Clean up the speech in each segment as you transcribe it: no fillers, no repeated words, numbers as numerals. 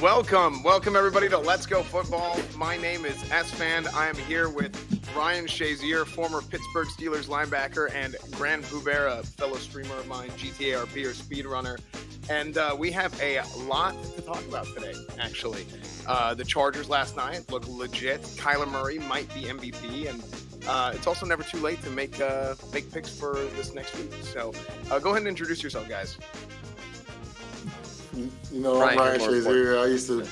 Welcome everybody to Let's Go Football. My name is Esfand. I am here with Ryan Shazier, former Pittsburgh Steelers linebacker, and GrandPooBear, a fellow streamer of mine, GTARP or speedrunner. And we have a lot to talk about today, actually. The Chargers last night look legit. Kyler Murray might be MVP, and it's also never too late to make picks for this next week. So go ahead and introduce yourself, guys. You know, I'm Ryan Shazier. I used to.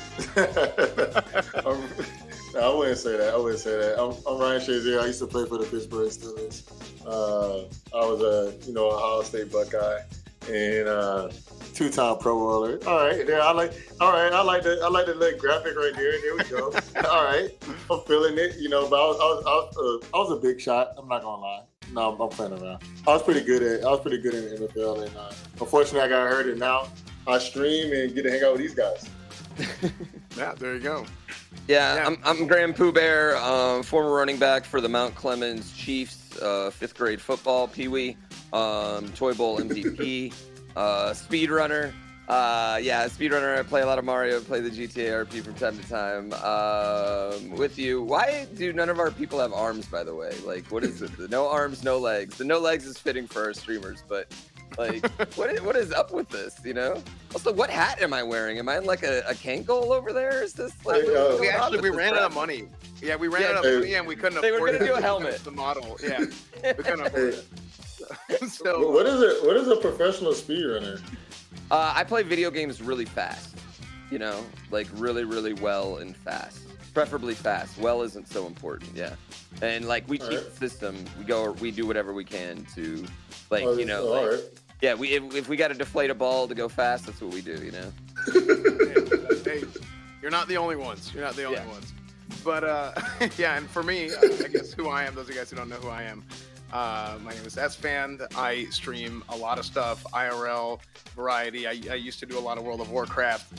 I wouldn't say that. I'm Ryan Shazier. I used to play for the Pittsburgh Steelers. I was a Ohio State Buckeye and two-time Pro Bowler. All right, there. I like the little graphic right there. There we go. All right, I'm feeling it. But I was a big shot. I'm not gonna lie. No, I'm playing around. I was pretty good in the NFL, and unfortunately, I got hurt, and now I stream and get to hang out with these guys. Yeah, there you go. Yeah. I'm GrandPooBear, former running back for the Mount Clemens Chiefs, 5th grade football, Pee-wee, Toy Bowl MVP, speedrunner. Speedrunner. I play a lot of Mario, play the GTARP from time to time. With you, why do none of our people have arms, by the way? Like, what is it? The no arms, no legs. The no legs is fitting for our streamers, but like, what is up with this, Also, what hat am I wearing? Am I in like a Kankle over there? Is this like... we ran out of money. Yeah, we ran out of money and we couldn't afford it. They were going to do a helmet. The model, yeah. We couldn't afford it. So, what is a professional speedrunner? I play video games really fast, like really, really well and fast. Preferably fast. Well isn't so important, yeah. And like we cheat the system. We do whatever we can to, like, yeah. If we got to deflate a ball to go fast, that's what we do, Hey, you're not the only ones. But yeah, and for me, I guess who I am. Those of you guys who don't know who I am. My name is Esfand. I stream a lot of stuff, IRL, variety. I used to do a lot of World of Warcraft.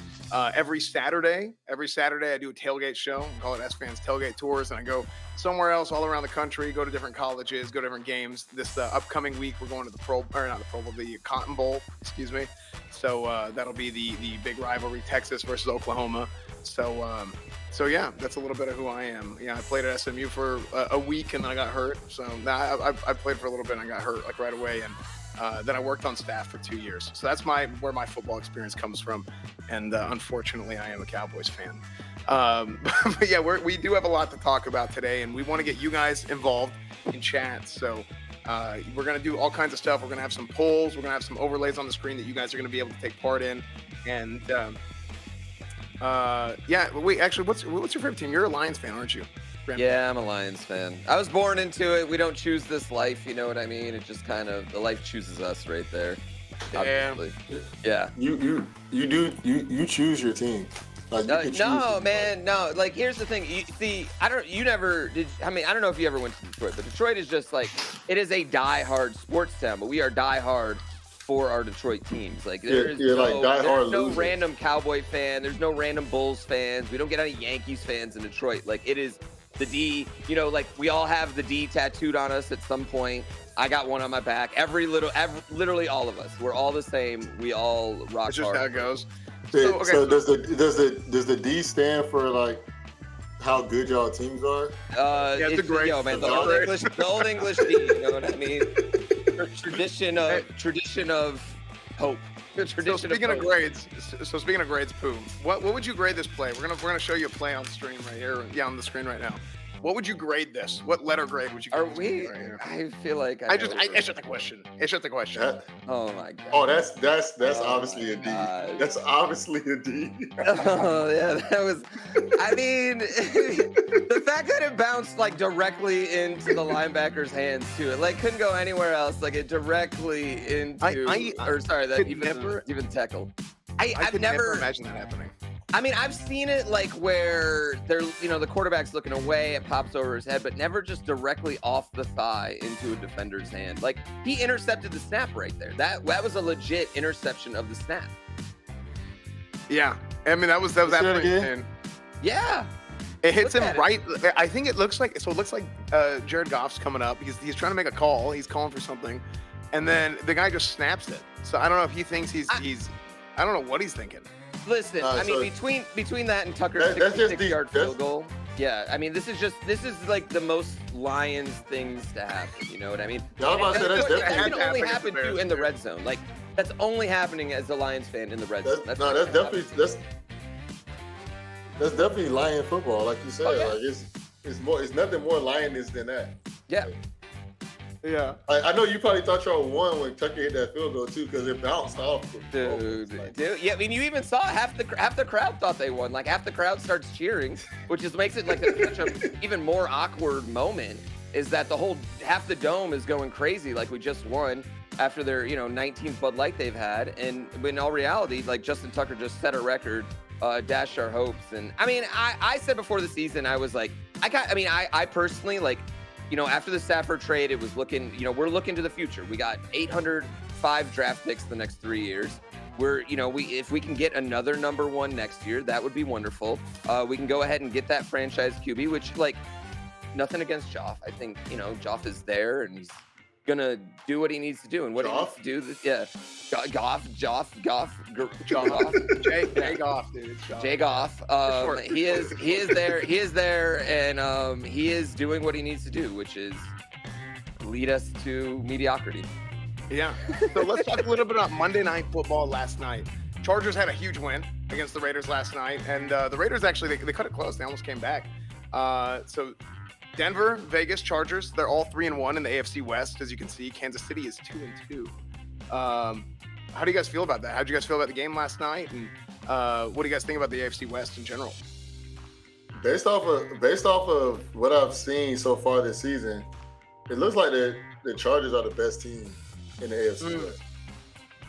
Every Saturday I do a tailgate show. I call it Esfand's Tailgate Tours, and I go somewhere else all around the country, go to different colleges, go to different games. This upcoming week, we're going to the Cotton Bowl, excuse me. So that'll be the big rivalry, Texas versus Oklahoma. So yeah, that's a little bit of who I am. Yeah, I played at SMU for a week and then I got hurt. So I played for a little bit and I got hurt like right away. And then I worked on staff for 2 years. So that's where my football experience comes from. And unfortunately, I am a Cowboys fan. But yeah, we do have a lot to talk about today, and we want to get you guys involved in chat. So we're going to do all kinds of stuff. We're going to have some polls. We're going to have some overlays on the screen that you guys are going to be able to take part in. And wait, actually, what's your favorite team? You're a Lions fan, aren't you? Yeah, I'm a Lions fan. I was born into it. We don't choose this life, you know what I mean? It just kind of, the life chooses us right there. Damn. Yeah. You choose your team. Like, no, man, no. Like, here's the thing. I don't know if you ever went to Detroit, but Detroit is just like, it is a die-hard sports town, but we are die-hard for our Detroit teams. Like, there's no random Cowboy fan. There's no random Bulls fans. We don't get any Yankees fans in Detroit. Like, it is the D, like we all have the D tattooed on us at some point. I got one on my back. Literally all of us. We're all the same. We all rock That's just hard. how it goes. So does the D stand for like how good y'all teams are? Yeah, it's a great. Man, the old English D. You know what I mean? Tradition of hope. So speaking of grades, Pooh, what would you grade this play? We're gonna show you a play on stream right here. Yeah, on the screen right now. What would you grade this? What letter grade would you grade this play right here? I feel like I shut the question. Oh my god. Oh, that's obviously a D. That's obviously a D. Oh yeah, that was. I mean, the fact that it bounced like directly into the linebacker's hands too. It like couldn't go anywhere else. Like it directly into. Even tackle. I've never imagined that happening. I mean, I've seen it like where the quarterback's looking away, it pops over his head, but never just directly off the thigh into a defender's hand. Like he intercepted the snap right there. That was a legit interception of the snap. Yeah, I mean that was absolutely. Yeah. It hits him right. I think it looks like Jared Goff's coming up. He's trying to make a call. He's calling for something, and then the guy just snaps it. So I don't know if he thinks he's I don't know what he's thinking. Listen, I mean, between that and Tucker's 66-yard field goal, yeah, I mean, this is like the most Lions things to happen. You know what I mean? That can only happen too in the red zone. Like that's only happening as a Lions fan in the red zone. That's definitely Lion football, like you said. Like it's nothing more Lionish than that. Yeah. Yeah. I know you probably thought y'all won when Tucker hit that field goal too, because it bounced off. Dude. Yeah, I mean, you even saw half the crowd thought they won. Like half the crowd starts cheering, which just makes it like such a even more awkward moment. Is that half the dome is going crazy like we just won after their 19th Bud Light they've had, and in all reality, like Justin Tucker just set a record, dashed our hopes. And I mean, I said before the season, I was like, I personally like. After the Stafford trade, it was looking, we're looking to the future. We got 805 draft picks the next 3 years. If we can get another number one next year, that would be wonderful. We can go ahead and get that franchise QB, which, like, nothing against Joff. I think, Joff is there and he's going to do what he needs to do. And what he needs to do, Goff. Jay Goff, dude. Jay Goff. He is there, and he is doing what he needs to do, which is lead us to mediocrity. Yeah. So let's talk a little bit about Monday Night Football last night. Chargers had a huge win against the Raiders last night, and the Raiders actually they cut it close. They almost came back. So Denver, Vegas, Chargers, they're all 3-1 in the AFC West. As you can see, Kansas City is 2-2. How do you guys feel about that? How did you guys feel about the game last night? And what do you guys think about the AFC West in general? Based off of what I've seen so far this season, it looks like the Chargers are the best team in the AFC West.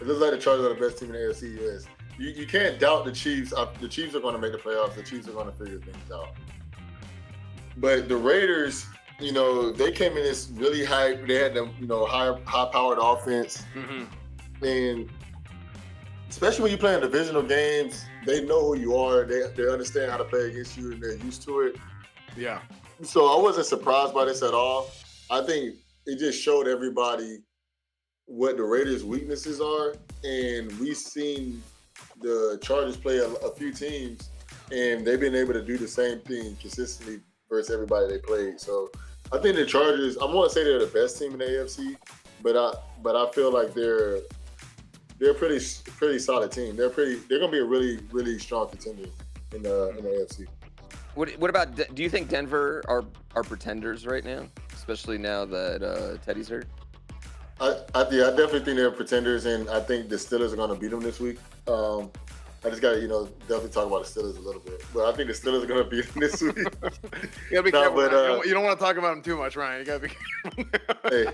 It looks like the Chargers are the best team in the AFC West. You can't doubt the Chiefs. The Chiefs are going to make the playoffs. The Chiefs are going to figure things out. But the Raiders, they came in this really hype. They had the high-powered offense, and especially when you play in divisional games, they know who you are. They understand how to play against you, and they're used to it. Yeah. So I wasn't surprised by this at all. I think it just showed everybody what the Raiders' weaknesses are, and we've seen the Chargers play a few teams, and they've been able to do the same thing consistently versus everybody they played. So I think the Chargers, I want to say they're the best team in the AFC, but I feel like they're a pretty solid team. They're going to be a really, really strong contender in the AFC. What about, do you think Denver are pretenders right now, especially now that Teddy's hurt? I definitely think they're pretenders, and I think the Steelers are going to beat them this week. I just got to, definitely talk about the Steelers a little bit. But I think the Steelers are going to beat them this week. You got to be careful. You don't want to talk about them too much, Ryan. You got to be careful.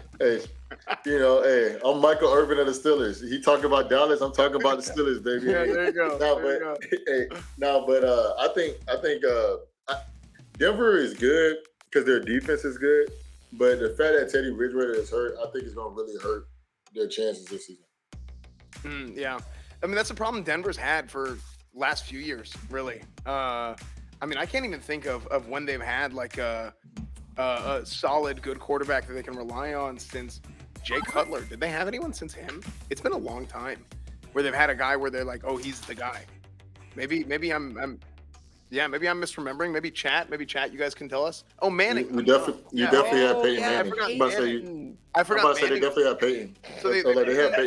hey, I'm Michael Irvin of the Steelers. He talking about Dallas. I'm talking about the Steelers, baby. Yeah, there you go. I think Denver is good because their defense is good. But the fact that Teddy Bridgewater is hurt, I think it's going to really hurt their chances this season. Yeah. I mean, that's a problem Denver's had for last few years, really. I mean, I can't even think of when they've had like a solid, good quarterback that they can rely on since Jay Cutler. Did they have anyone since him? It's been a long time where they've had a guy where they're like, oh, he's the guy. Maybe I'm misremembering. Maybe chat, you guys can tell us. Oh, Manning. You definitely had Peyton Manning. I forgot they definitely had Peyton. So they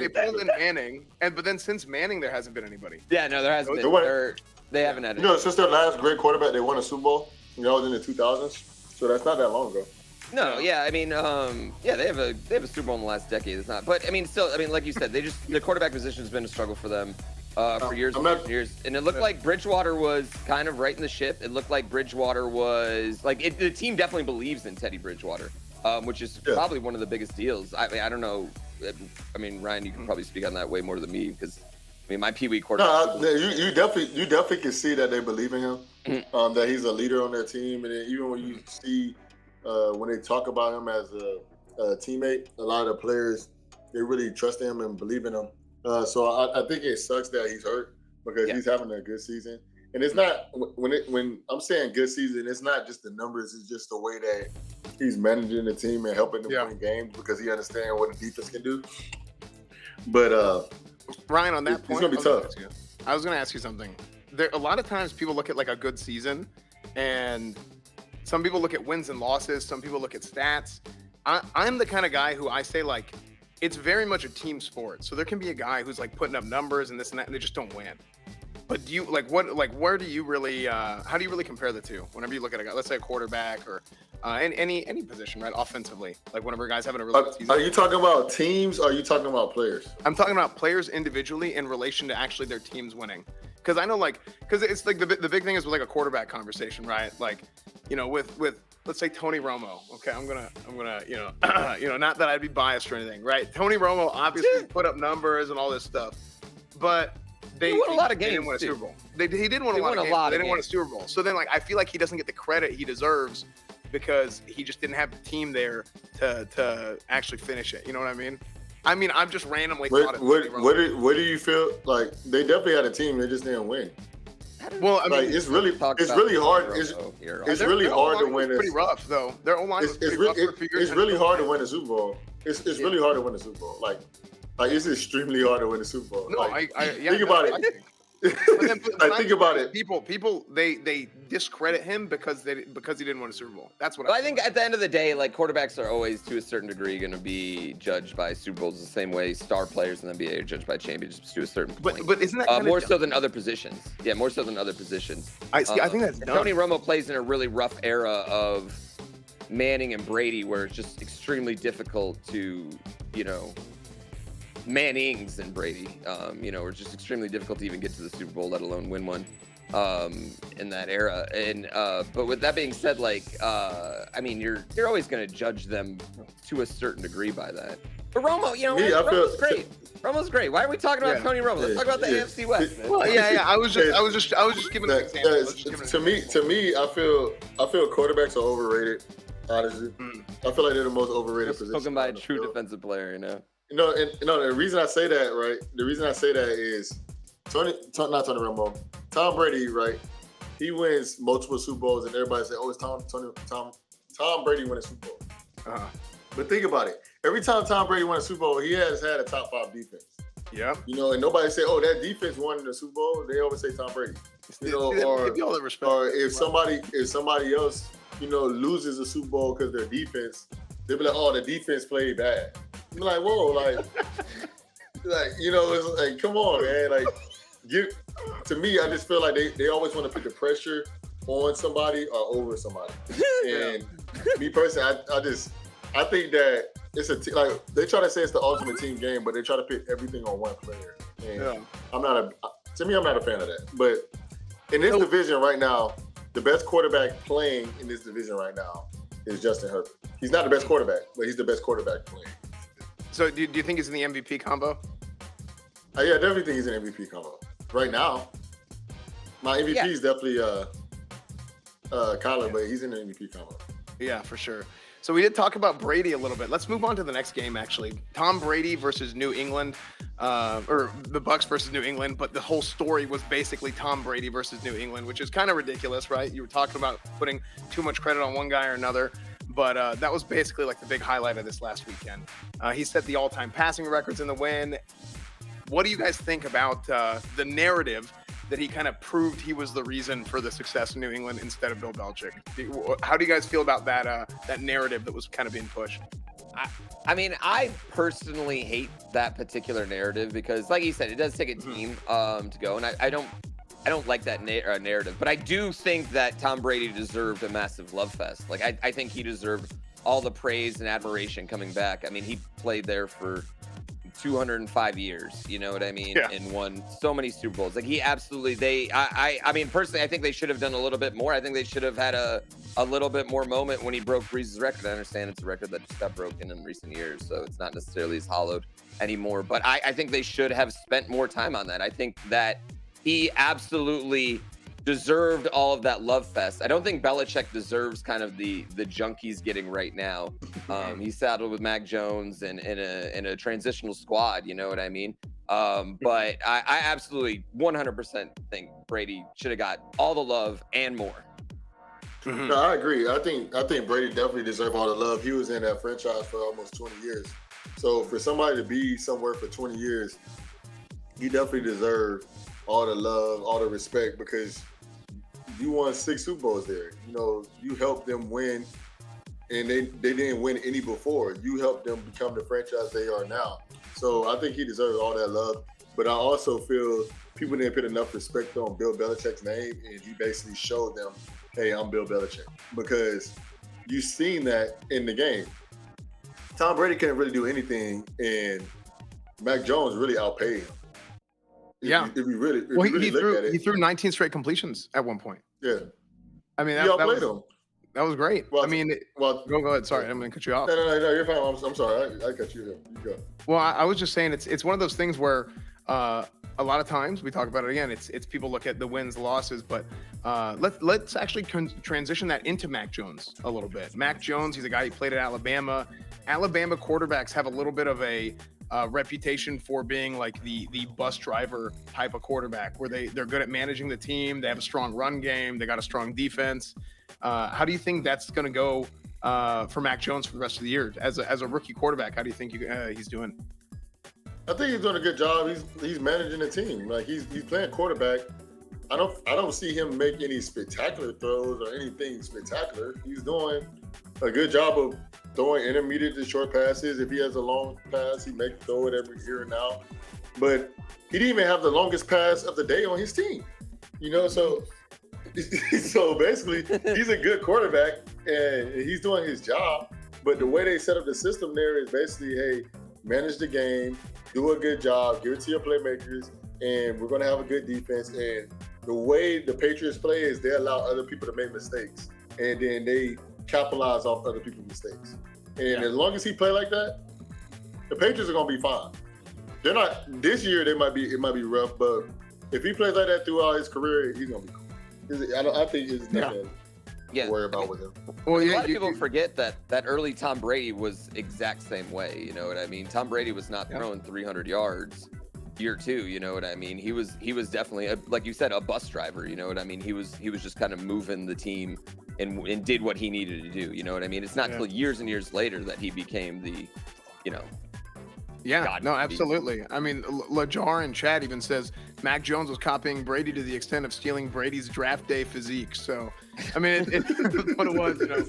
pulled in Manning, but then since Manning, there hasn't been anybody. Yeah, no, there hasn't been. They haven't had it. Since their last great quarterback, they won a Super Bowl. That was in the 2000s. So that's not that long ago. No, yeah, I mean, they have a Super Bowl in the last decade. It's not, but I mean, still, I mean, like you said, the quarterback position has been a struggle for them. For years and years. And it looked like Bridgewater was kind of right in the ship. It looked like Bridgewater was like the team definitely believes in Teddy Bridgewater, which is probably one of the biggest deals. I mean, I don't know. I mean, Ryan, you can probably speak on that way more than me because I mean, my Pee-wee quarterback. No, you definitely can see that they believe in him, that he's a leader on their team. And then even when you see when they talk about him as a teammate, a lot of the players, they really trust him and believe in him. So I think it sucks that he's hurt because he's having a good season. And it's not when I'm saying good season, it's not just the numbers. It's just the way that he's managing the team and helping them win games because he understands what the defense can do. But Ryan, on that point, it's gonna be tough. I was gonna ask you something. A lot of times people look at like a good season, and some people look at wins and losses. Some people look at stats. I'm the kind of guy who I say like, it's very much a team sport. So there can be a guy who's like putting up numbers and this and that, and they just don't win. But do you where do you really how do you really compare the two whenever you look at a guy, let's say a quarterback or any position, right? Offensively, like whenever a guy's having a really good season. Are you talking about teams or are you talking about players? I'm talking about players individually in relation to actually their teams winning. Because I know because it's like the big thing is with like a quarterback conversation, right? Like, with let's say Tony Romo. Okay, I'm gonna not that I'd be biased or anything, right? Tony Romo obviously put up numbers and all this stuff, but he won a lot of games. Didn't win a Super Bowl. He did win a lot of games. They didn't win a Super Bowl. So then, like, I feel like he doesn't get the credit he deserves because he just didn't have the team there to actually finish it. You know what I mean? I'm just randomly thought of what do you feel like? They definitely had a team. They just didn't win. Well, I mean, it's really hard. It's really hard to win. Pretty rough though. Their O-line was pretty rough for a few years. It's really hard to win a Super Bowl. It's really hard to win a Super Bowl. Like it's extremely hard to win a Super Bowl. No, think about it. Think about it. People they discredit him because he didn't win a Super Bowl. That's what I think. At the end of the day, like quarterbacks are always to a certain degree going to be judged by Super Bowls the same way star players in the NBA are judged by championships to a certain point. But isn't that more so than other positions? Yeah, more so than other positions. I think that's dumb. Tony Romo plays in a really rough era of Manning and Brady, where it's just extremely difficult to Mannings and Brady, were just extremely difficult to even get to the Super Bowl, let alone win one, in that era. And but with that being said, you're always going to judge them to a certain degree by that. But Romo, Romo's great. Romo's great. Why are we talking about Tony Romo? Let's talk about the AFC West. Man. Well, yeah. I was just giving an example. To me, I feel quarterbacks are overrated. Honestly, I feel like they're the most overrated position. Spoken by a true defensive player, the reason I say that, right? The reason I say that is not Tony Romo, Tom Brady, right? He wins multiple Super Bowls, and everybody say, "Oh, it's Tom Brady win a Super Bowl." But think about it. Every time Tom Brady won a Super Bowl, he has had a top 5 defense. Yeah. And nobody say, "Oh, that defense won the Super Bowl." They always say Tom Brady. Or if somebody else, loses a Super Bowl because their defense, they'll be like, "Oh, the defense played bad." I'm like, whoa, it's like, come on, man. To me, I just feel like they always want to put the pressure on somebody or over somebody. And me personally, I think that it's they try to say it's the ultimate team game, but they try to put everything on one player. And I'm not a fan of that. But in this division right now, the best quarterback playing in this division right now is Justin Herbert. He's not the best quarterback, but he's the best quarterback playing. So do you think he's in the MVP combo? Yeah, definitely think he's in MVP combo right now. My MVP is definitely Kyler, but he's in the MVP combo. Yeah, for sure. So we did talk about Brady a little bit. Let's move on to the next game, actually. Tom Brady versus New England, or the Bucs versus New England, but the whole story was basically Tom Brady versus New England, which is kind of ridiculous, right? You were talking about putting too much credit on one guy or another, but that was basically like the big highlight of this last weekend. He set the all-time passing records in the win. What do you guys think about the narrative that he kind of proved he was the reason for the success in New England instead of Bill Belichick? How do you guys feel about that narrative that was kind of being pushed? I personally hate that particular narrative because, like you said, it does take a team to go, and I don't like that narrative. But I do think that Tom Brady deserved a massive love fest. Like I think he deserved all the praise and admiration coming back. I mean, he played there for 205 years, you know what I mean? Yeah. And won so many Super Bowls. Like he absolutely, I mean, personally, I think they should have done a little bit more. I think they should have had a little bit more moment when he broke Breeze's record. I understand it's a record that just got broken in recent years, so it's not necessarily as hollowed anymore. But I think they should have spent more time on that. I think that he absolutely deserved all of that love fest. I don't think Belichick deserves kind of the junk he's getting right now. He's saddled with Mac Jones and in a transitional squad, you know what I mean? But I absolutely 100% think Brady should have got all the love and more. No, I agree. I think Brady definitely deserved all the love. He was in that franchise for almost 20 years. So for somebody to be somewhere for 20 years, he definitely deserved all the love, all the respect, because you won 6 Super Bowls there. You know, you helped them win, and they didn't win any before. You helped them become the franchise they are now. So I think he deserves all that love. But I also feel people didn't put enough respect on Bill Belichick's name, and he basically showed them, hey, I'm Bill Belichick. Because you've seen that in the game. Tom Brady can't really do anything, and Mac Jones really outpaid him. If you really look at it. He threw 19 straight completions at one point. Yeah. I mean, He outplayed him. That was great. Well, I mean, go ahead. Sorry, I'm going to cut you off. No, you're fine. I'm sorry. I cut you off. You go. Well, I was just saying it's one of those things where a lot of times we talk about it again. It's people look at the wins, losses, but let's actually transition that into Mac Jones a little bit. Mac Jones, he's a guy who played at Alabama. Alabama quarterbacks have a little bit of a reputation for being like the bus driver type of quarterback, where they're good at managing the team. They have a strong run game. They got a strong defense. How do you think that's going to go for Mac Jones for the rest of the year as a rookie quarterback? How do you think he's doing? I think he's doing a good job. He's managing the team. Like he's playing quarterback. I don't see him make any spectacular throws or anything spectacular. He's doing a good job of throwing intermediate to short passes. If he has a long pass, he may throw it every here and now. But he didn't even have the longest pass of the day on his team. You know, so basically he's a good quarterback and he's doing his job. But the way they set up the system there is basically, hey, manage the game, do a good job, give it to your playmakers, and we're going to have a good defense. And the way the Patriots play is they allow other people to make mistakes, and then they capitalize off other people's mistakes. And as long as he play like that, the Patriots are going to be fine. They're not this year. It might be rough, but if he plays like that throughout his career, he's going to be cool. I think it's nothing to worry about with him. Well, a lot of people forget that early Tom Brady was exact same way. You know what I mean? Tom Brady was not throwing 300 yards year 2. You know what I mean? He was definitely like you said, a bus driver. You know what I mean? He was just kind of moving the team and did what he needed to do. You know what I mean? It's not till years and years later that he became the, you know. Yeah, God, no, absolutely. I mean, Lajar in chat even says Mac Jones was copying Brady to the extent of stealing Brady's draft day physique. So, I mean, it's what it was. You know,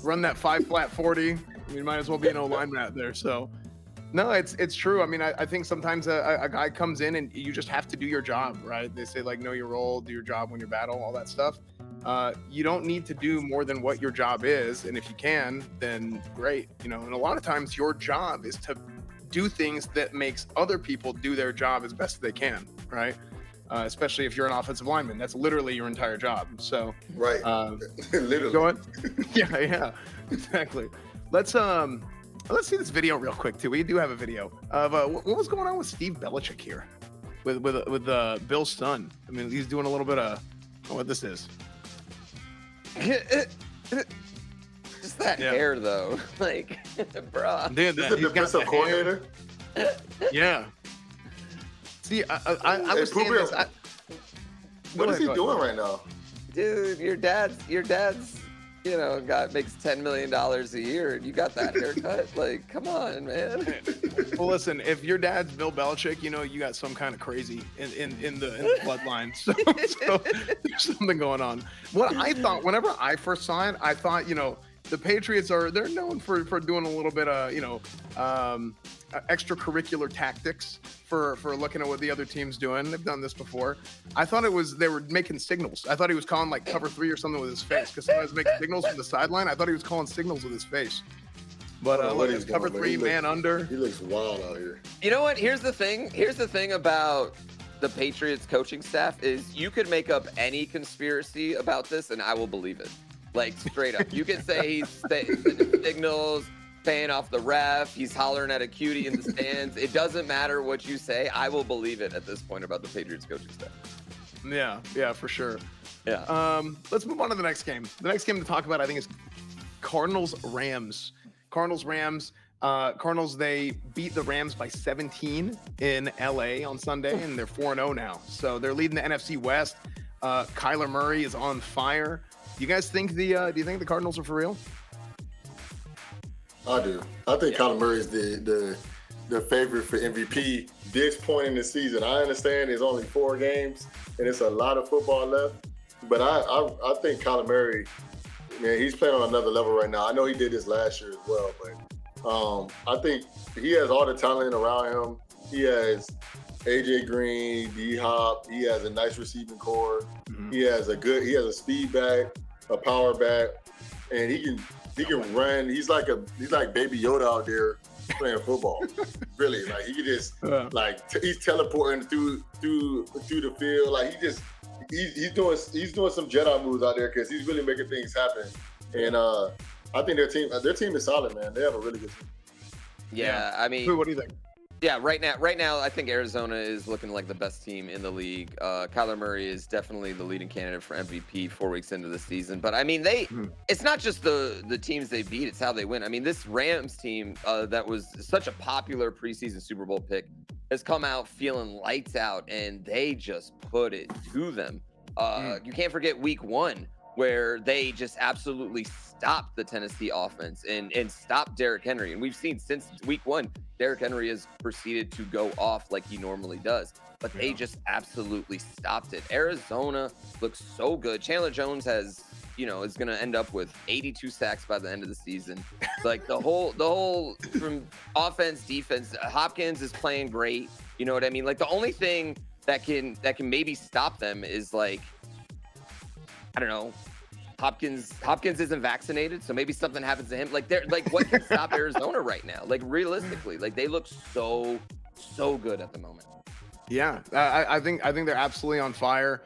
run that 5-flat 40. I mean, might as well be an O-lineman out there. So, no, it's true. I mean, I think sometimes a guy comes in and you just have to do your job, right? They say like know your role, do your job, win your battle, all that stuff. You don't need to do more than what your job is, and if you can, then great. You know, and a lot of times your job is to do things that makes other people do their job as best they can, right? Especially if you're an offensive lineman, that's literally your entire job. So, right, literally. Go on. Yeah, exactly. Let's see this video real quick too. We do have a video of what was going on with Steve Belichick here, with Bill's son. I mean, he's doing a little bit of what this is. Just that hair though, like, bruh. Dude, this is the defensive coordinator. Yeah. See, I was saying this. What is he doing right now? Dude, your dad's, you know, makes $10 million a year, and you got that haircut. Like, come on, man. Well, listen, if your dad's Bill Belichick, you know you got some kind of crazy in the bloodline. So there's something going on. What I thought, whenever I first saw it, I thought, you know, the Patriots they're known for doing a little bit of, you know, extracurricular tactics for looking at what the other team's doing. They've done this before. I thought they were making signals. I thought he was calling like cover 3 or something with his face, because sometimes making signals from the sideline. I thought he was calling signals with his face. But cover 3, man under. He looks wild out here. You know what? Here's the thing about the Patriots coaching staff is you could make up any conspiracy about this and I will believe it. Like, straight up. You could say he's signals, paying off the ref, he's hollering at a cutie in the stands. It doesn't matter what you say. I will believe it at this point about the Patriots coaching staff. Yeah, for sure. Yeah. Let's move on to the next game. The next game to talk about, I think, is Cardinals-Rams. Cardinals, they beat the Rams by 17 in LA on Sunday, and they're 4-0 now. So they're leading the NFC West. Kyler Murray is on fire. Do you guys think do you think the Cardinals are for real? I do. I think Kyler Murray is the the favorite for MVP this point in the season. I understand there's only 4 games and it's a lot of football left, but I think Kyler Murray, man, he's playing on another level right now. I know he did this last year as well, but I think he has all the talent around him. He has AJ Green, D-Hop. He has a nice receiving core. Mm-hmm. He has a speed back, a power back, and he can run. He's like Baby Yoda out there playing football. Really, like he can just he's teleporting through the field. Like he's doing some Jedi moves out there because he's really making things happen. And I think their team is solid, man. They have a really good team. Yeah, I mean, what do you think? Yeah, right now, I think Arizona is looking like the best team in the league. Kyler Murray is definitely the leading candidate for MVP 4 weeks into the season. But I mean, it's not just the teams they beat; it's how they win. I mean, this Rams team that was such a popular preseason Super Bowl pick has come out feeling lights out, and they just put it to them. You can't forget Week 1, where they just absolutely stopped the Tennessee offense and stopped Derrick Henry. And we've seen since Week 1, Derrick Henry has proceeded to go off like he normally does. But they just absolutely stopped it. Arizona looks so good. Chandler Jones is going to end up with 82 sacks by the end of the season. Like the whole from offense, defense, Hopkins is playing great. You know what I mean? Like the only thing that can maybe stop them is like, I don't know, Hopkins isn't vaccinated, so maybe something happens to him. Like what can stop Arizona right now? Like realistically, like they look so good at the moment. Yeah, I think they're absolutely on fire.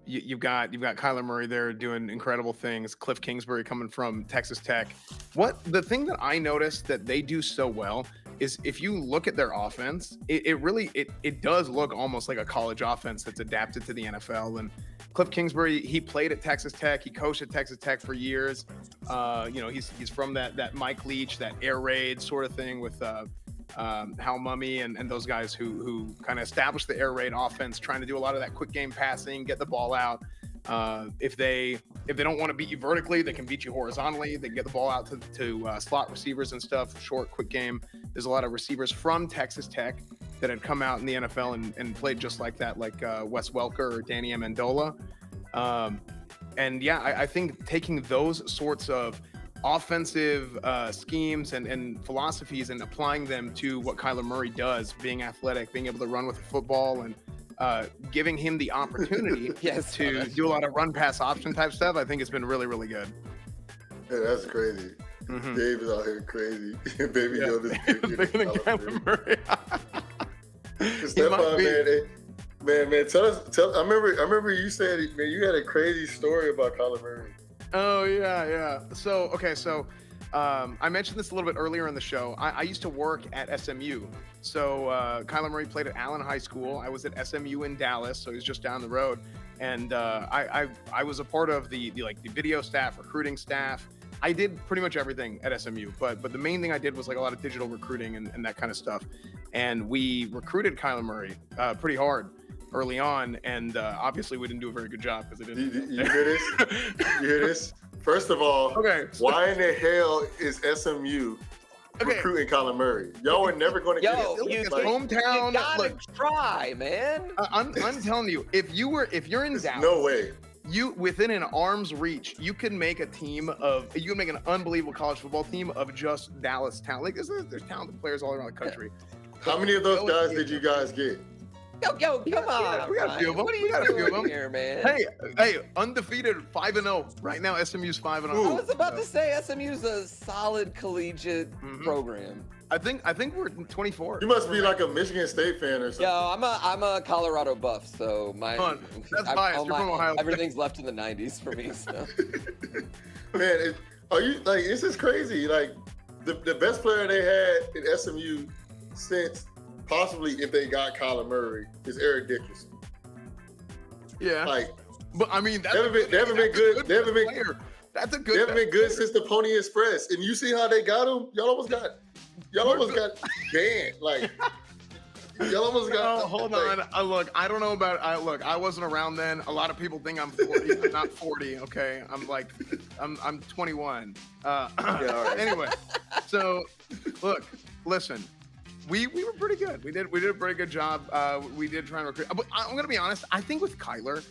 You've got Kyler Murray there doing incredible things. Cliff Kingsbury coming from Texas Tech. The thing that I noticed that they do so well is if you look at their offense, it really does look almost like a college offense that's adapted to the NFL. And Cliff Kingsbury, he played at Texas Tech. He coached at Texas Tech for years. He's from that Mike Leach, that air raid sort of thing with Hal Mummy and those guys who kind of established the air raid offense, trying to do a lot of that quick game passing, get the ball out. If they don't want to beat you vertically, they can beat you horizontally. They can get the ball out to slot receivers and stuff, short, quick game. There's a lot of receivers from Texas Tech that had come out in the NFL and played just like that, like Wes Welker or Danny Amendola. I think taking those sorts of offensive schemes and philosophies and applying them to what Kyler Murray does, being athletic, being able to run with the football, and giving him the opportunity to do a lot of run pass option type stuff, I think it's been really, really good. Yeah, that's crazy. Mm-hmm. Dave is out here crazy. Baby Yoda's Kyler Murray. Stefan, man, tell us. I remember you said, man, you had a crazy story about Kyler Murray. Oh yeah. So I mentioned this a little bit earlier in the show. I used to work at SMU. So Kyler Murray played at Allen High School. I was at SMU in Dallas, so he's just down the road. And I was a part of the video staff, recruiting staff. I did pretty much everything at SMU, but the main thing I did was like a lot of digital recruiting and that kind of stuff. And we recruited Kyler Murray pretty hard early on, and obviously we didn't do a very good job because it didn't. You hear this? You hear this? First of all, why in the hell is SMU recruiting Kyler Murray? Y'all are never going to get it. Hometown. You gotta try, man. I'm telling you, if you're in Dallas, no way. You within an arm's reach, you can make an unbelievable college football team of just Dallas talent. Like there's talented players all around the country. How many of those guys did you guys get? Yo, come on. We got a few of them. What are you doing here, man? Hey, undefeated 5-0. Right now, SMU's 5-0. I was about to say SMU's a solid collegiate program. I think we're 24. You must be like a Michigan State fan or something. Yo, I'm a Colorado buff, so that's biased. You're from Ohio. Everything's left in the 90s for me. So. Man, this is crazy. Like the best player they had in SMU since possibly if they got Kyler Murray is Eric Dickerson. Yeah. But I mean, they haven't been good. They haven't been good since the Pony Express. And you see how they got him? Y'all almost got banned. Like y'all almost got. Oh, hold on. Look, I don't know about. I wasn't around then. A lot of people think I'm 40. I'm not 40. Okay, I'm 21. All right. Anyway, so look, listen. we were pretty good. We did a pretty good job. We did try and recruit. But I'm gonna be honest. I think with Kyler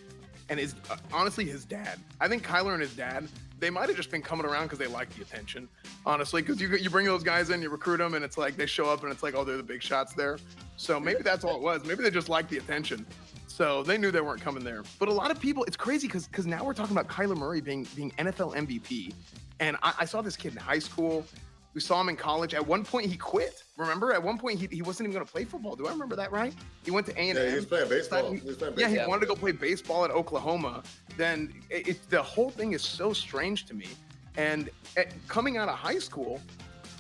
and his honestly his dad. I think Kyler and his dad, they might have just been coming around because they like the attention. Honestly, because you bring those guys in, you recruit them, and it's like they show up and it's like, oh, they're the big shots there. So maybe that's all it was. Maybe they just liked the attention. So they knew they weren't coming there. But a lot of people, it's crazy because now we're talking about Kyler Murray being NFL MVP. And I saw this kid in high school. We saw him in college. At one point, he quit. Remember? At one point, he wasn't even going to play football. Do I remember that right? He went to A&M. Yeah, he was playing baseball. Yeah, he wanted to go play baseball at Oklahoma. Then the whole thing is so strange to me. And coming out of high school,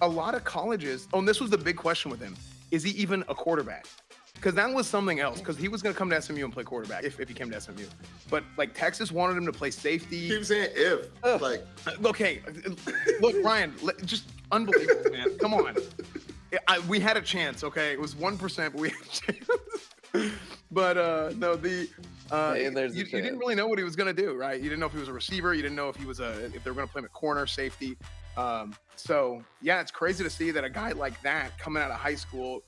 a lot of colleges, and this was the big question with him, is he even a quarterback? Because that was something else, because he was going to come to SMU and play quarterback if he came to SMU. But, like, Texas wanted him to play safety. Keep saying if. Like, okay, look, Ryan, just unbelievable, man. Come on. We had a chance, okay? It was 1%, but we had a chance. But, no, you didn't really know what he was going to do, right? You didn't know if he was a receiver. You didn't know if he was if they were going to play him at corner, safety. So, yeah, it's crazy to see that a guy like that coming out of high school,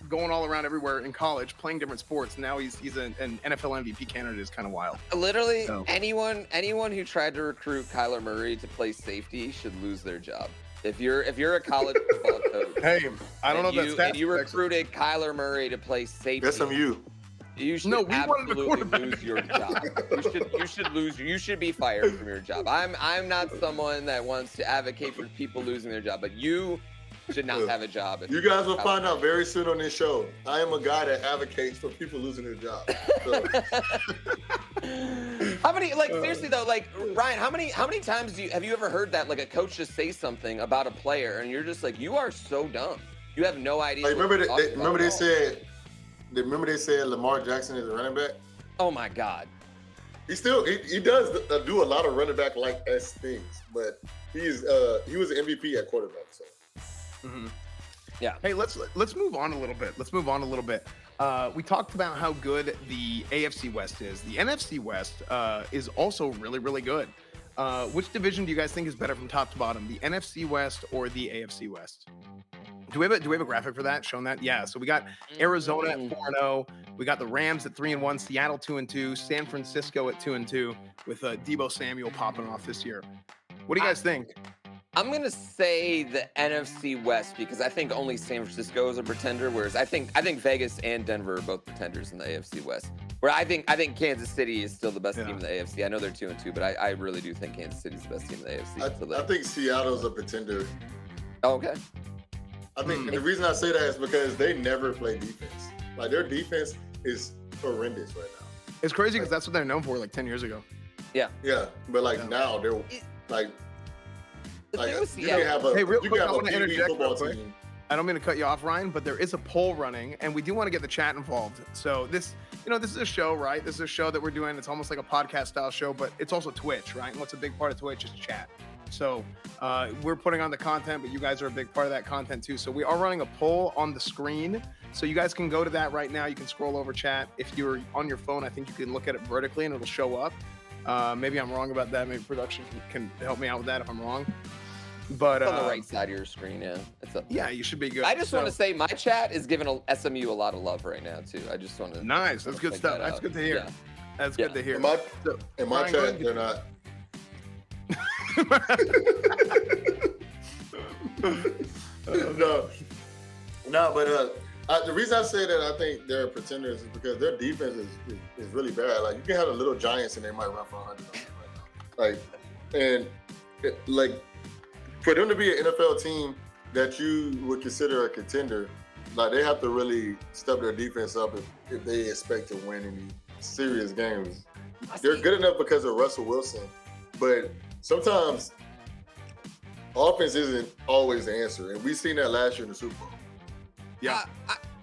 going all around everywhere in college, playing different sports. Now he's an NFL MVP candidate is kind of wild. Literally, anyone who tried to recruit Kyler Murray to play safety should lose their job. If you're a college football coach, hey, I don't know if that's and you recruited Kyler Murray to play safety. SMU. You should absolutely lose your job. You should be fired from your job. I'm not someone that wants to advocate for people losing their job, but you should not have a job. You guys will find out very soon on this show. I am a guy that advocates for people losing their job. So. How many, seriously though, Ryan, how many times have you ever heard that, like, a coach just say something about a player and you're just like, you are so dumb. You have no idea. Like, remember they said Lamar Jackson is a running back? Oh my God. He does do a lot of running back like S things, but he was an MVP at quarterback. So. Mm-hmm. Yeah. Hey, let's move on a little bit. We talked about how good the AFC West is. The NFC West is also really, really good. Which division do you guys think is better from top to bottom, the NFC West or the AFC West? Do we have a graphic for that showing that? Yeah. So we got Arizona at 4-0. We got the Rams at 3-1. Seattle 2-2. San Francisco at 2-2 with Deebo Samuel popping off this year. What do you guys think? I'm going to say the NFC West because I think only San Francisco is a pretender, whereas I think Vegas and Denver are both pretenders in the AFC West. Where I think Kansas City is still the best team in the AFC. I know they're 2-2, but I really do think Kansas City is the best team in the AFC. I think Seattle's a pretender. Oh, okay. I think the reason I say that is because they never play defense. Like, their defense is horrendous right now. It's crazy because that's what they're known for like 10 years ago. Yeah. Yeah, but now they're like you can have a football team. I don't mean to cut you off, Ryan, but there is a poll running, and we do want to get the chat involved. So this is a show, right? This is a show that we're doing. It's almost like a podcast style show, but it's also Twitch, right? And what's a big part of Twitch is chat. So we're putting on the content, but you guys are a big part of that content too. So we are running a poll on the screen. So you guys can go to that right now. You can scroll over chat. If you're on your phone, I think you can look at it vertically and it'll show up. Maybe I'm wrong about that. Maybe production can help me out with that if I'm wrong. But it's on the right side of your screen, yeah. It's up. Yeah, you should be good. I just want to say my chat is giving SMU a lot of love right now too. I just want to. Nice, that's good stuff. That's good to hear. Yeah. That's good to hear. In my chat, they're not. But the reason I say that I think they're pretenders is because their defense is really bad. Like, you can have the little Giants and they might run for 100 right now. For them to be an NFL team that you would consider a contender, like, they have to really step their defense up if they expect to win any serious games. They're good enough because of Russell Wilson, but sometimes offense isn't always the answer, and we've seen that last year in the Super Bowl. Yeah,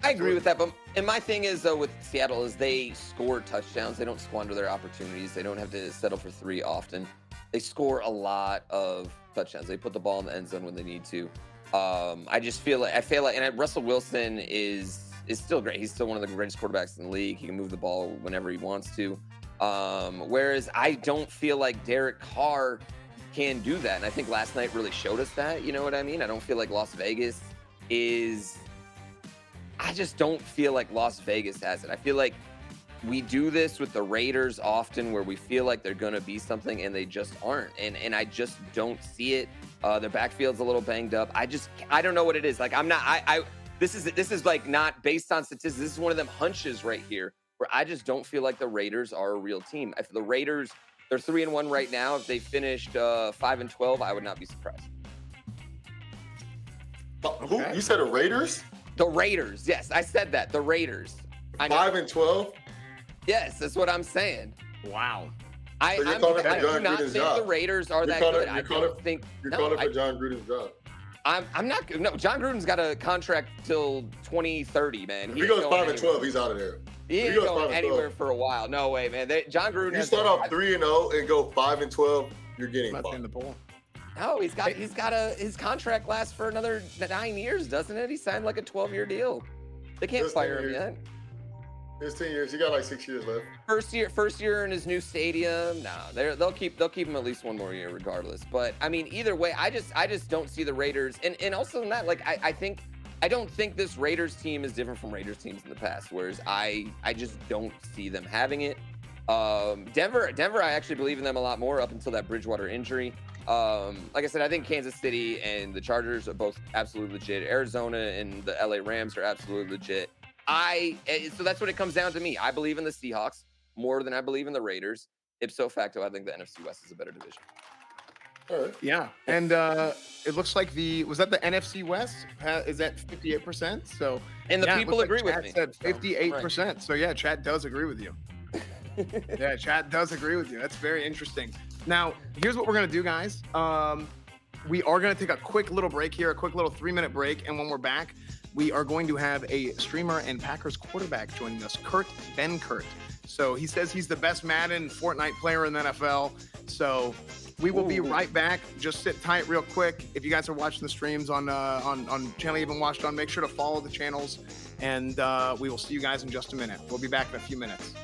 I agree with that. But my thing is, though, with Seattle is they score touchdowns. They don't squander their opportunities. They don't have to settle for 3 often. They score a lot of touchdowns. They put the ball in the end zone when they need to. I feel like, and Russell Wilson is still great. He's still one of the greatest quarterbacks in the league. He can move the ball whenever he wants to. Whereas I don't feel like Derek Carr can do that. And I think last night really showed us that. You know what I mean? I don't feel like Las Vegas is I just don't feel like Las Vegas has it. I feel like we do this with the Raiders often where we feel like they're going to be something and they just aren't. And I just don't see it. Their backfield's a little banged up. I don't know what it is. Like, this is like not based on statistics. This is one of them hunches right here where I just don't feel like the Raiders are a real team. If the Raiders, they're 3-1 right now. If they finished 5-12, I would not be surprised. Who you said the Raiders? The Raiders, yes, I said that. The Raiders. 5-12. Yes, that's what I'm saying. Wow. I do not think the Raiders are that good. I don't think you're calling for John Gruden's job. I'm not. No, John Gruden's got a contract till 2030, man. If he goes 5-12, he's out of there. He ain't going anywhere for a while. No way, man. John Gruden. You start off 3-0 and go 5-12, you're getting fucked. In the bowl. No, his contract lasts for another 9 years, doesn't it? He signed like a 12-year deal. They can't fire him yet. It's 10 years. He got like 6 years left. First year in his new stadium. No, they'll keep him at least one more year regardless. But I mean, either way, I just don't see the Raiders. And also in that, like I don't think this Raiders team is different from Raiders teams in the past. Whereas I just don't see them having it. Denver, I actually believe in them a lot more up until that Bridgewater injury. Like I said, I think Kansas City and the Chargers are both absolutely legit. Arizona and the LA Rams are absolutely legit. So that's what it comes down to me. I believe in the Seahawks more than I believe in the Raiders. Ipso facto, I think the NFC West is a better division. All right. Yeah, and it looks like was that the NFC West? Is that 58%? So and the people agree with me. Said 58%. So yeah, chat does agree with you. Yeah, chat does agree with you. That's very interesting. Now, here's what we're gonna do, guys. We are gonna take a quick little break here, a quick little 3-minute break, and when we're back, we are going to have a streamer and Packers quarterback joining us, Benkert. So he says he's the best Madden Fortnite player in the NFL. So we will be right back. Just sit tight real quick. If you guys are watching the streams on channel you haven't watched on, make sure to follow the channels, and we will see you guys in just a minute. We'll be back in a few minutes.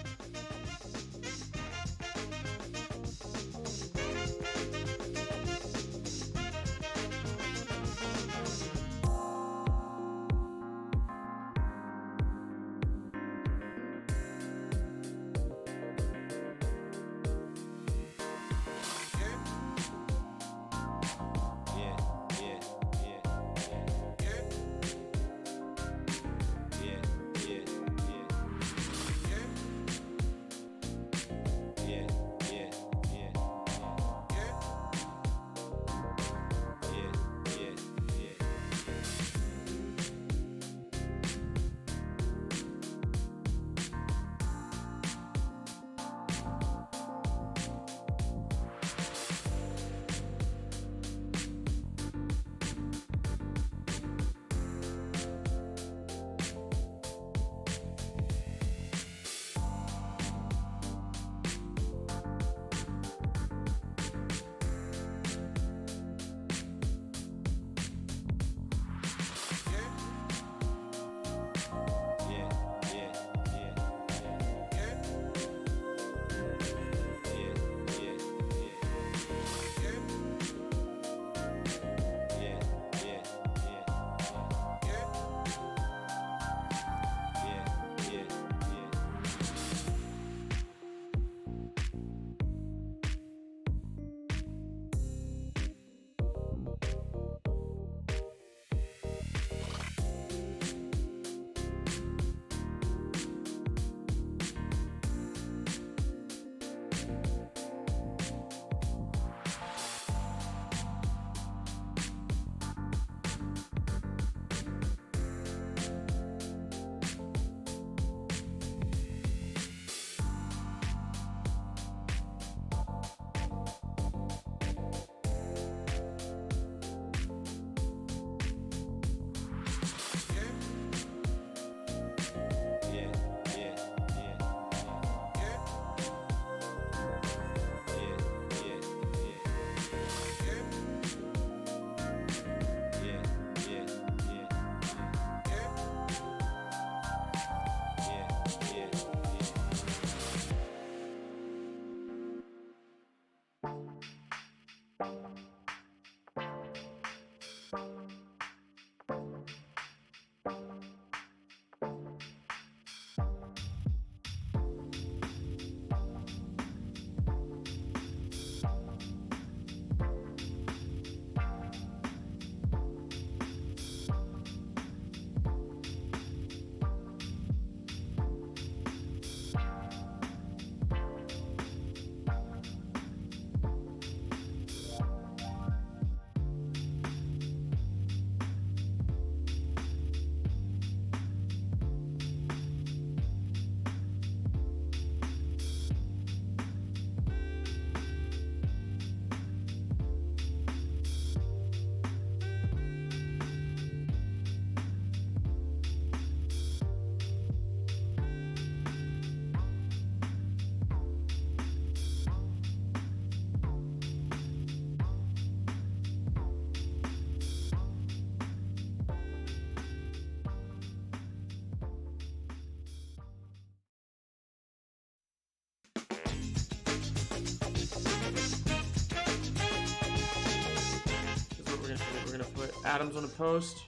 gonna put Adams on the post.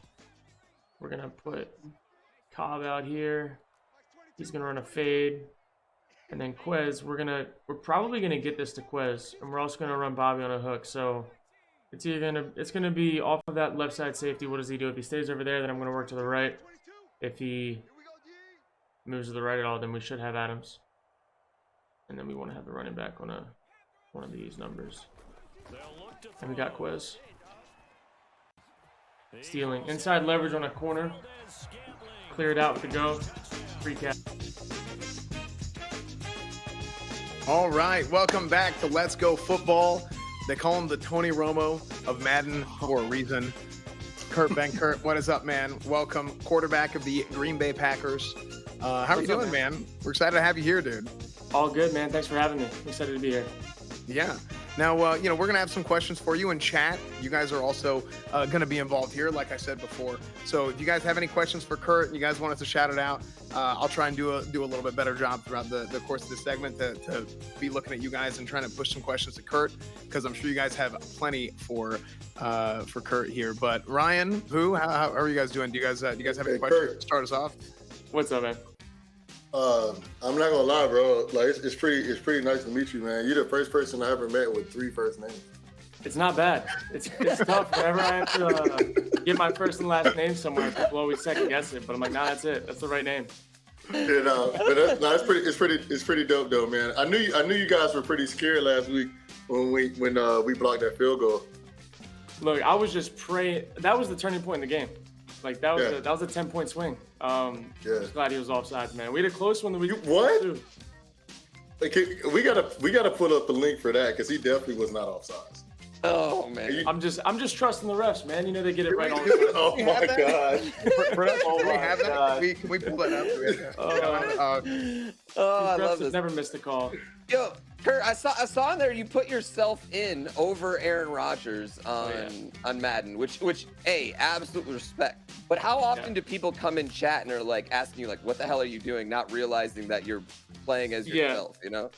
We're gonna put Cobb out here. He's gonna run a fade. And then Quez, we're probably gonna get this to Quez, and we're also gonna run Bobby on a hook. So it's gonna be off of that left side safety. What does he do? If he stays over there, then I'm gonna work to the right. If he moves to the right at all, then we should have Adams. And then we want to have the running back on one of these numbers. And we got Quez. Stealing. Inside leverage on a corner. Clear it out with the go. Free catch. All right, welcome back to Let's Go Football. They call him the Tony Romo of Madden for a reason. Kurt Benkert, what is up, man? Welcome, quarterback of the Green Bay Packers. How are you doing, man? We're excited to have you here, dude. All good, man. Thanks for having me. I'm excited to be here. Yeah. Now, we're going to have some questions for you in chat. You guys are also going to be involved here, like I said before. So if you guys have any questions for Kurt and you guys want us to shout it out, I'll try and do a little bit better job throughout the course of this segment to be looking at you guys and trying to push some questions to Kurt, because I'm sure you guys have plenty for Kurt here. But Ryan, how are you guys doing? Do you guys have any questions to start us off? What's up, man? I'm not gonna lie, bro. Like it's pretty nice to meet you, man. You're the first person I ever met with 3 first names. It's not bad. It's tough. Whenever I have to get my first and last name somewhere, people always second guess it. But I'm like, nah, that's it. That's the right name. You know, but it's pretty dope though, man. I knew you guys were pretty scared last week when we blocked that field goal. Look, I was just praying. That was the turning point in the game. Like that was a 10-point swing. Just glad he was offsides, man. We had a close one that we what? Too. Like, we gotta put up a link for that because he definitely was not offsides. Oh man, I'm just trusting the refs, man. You know they get it right all the time. Oh my gosh. Can we pull that up? I love this. Never missed a call. Yo, Kurt, I saw in there you put yourself in over Aaron Rodgers on Madden, which absolute respect. But how often do people come in chat and are like asking you like, what the hell are you doing, not realizing that you're playing as yourself, you know?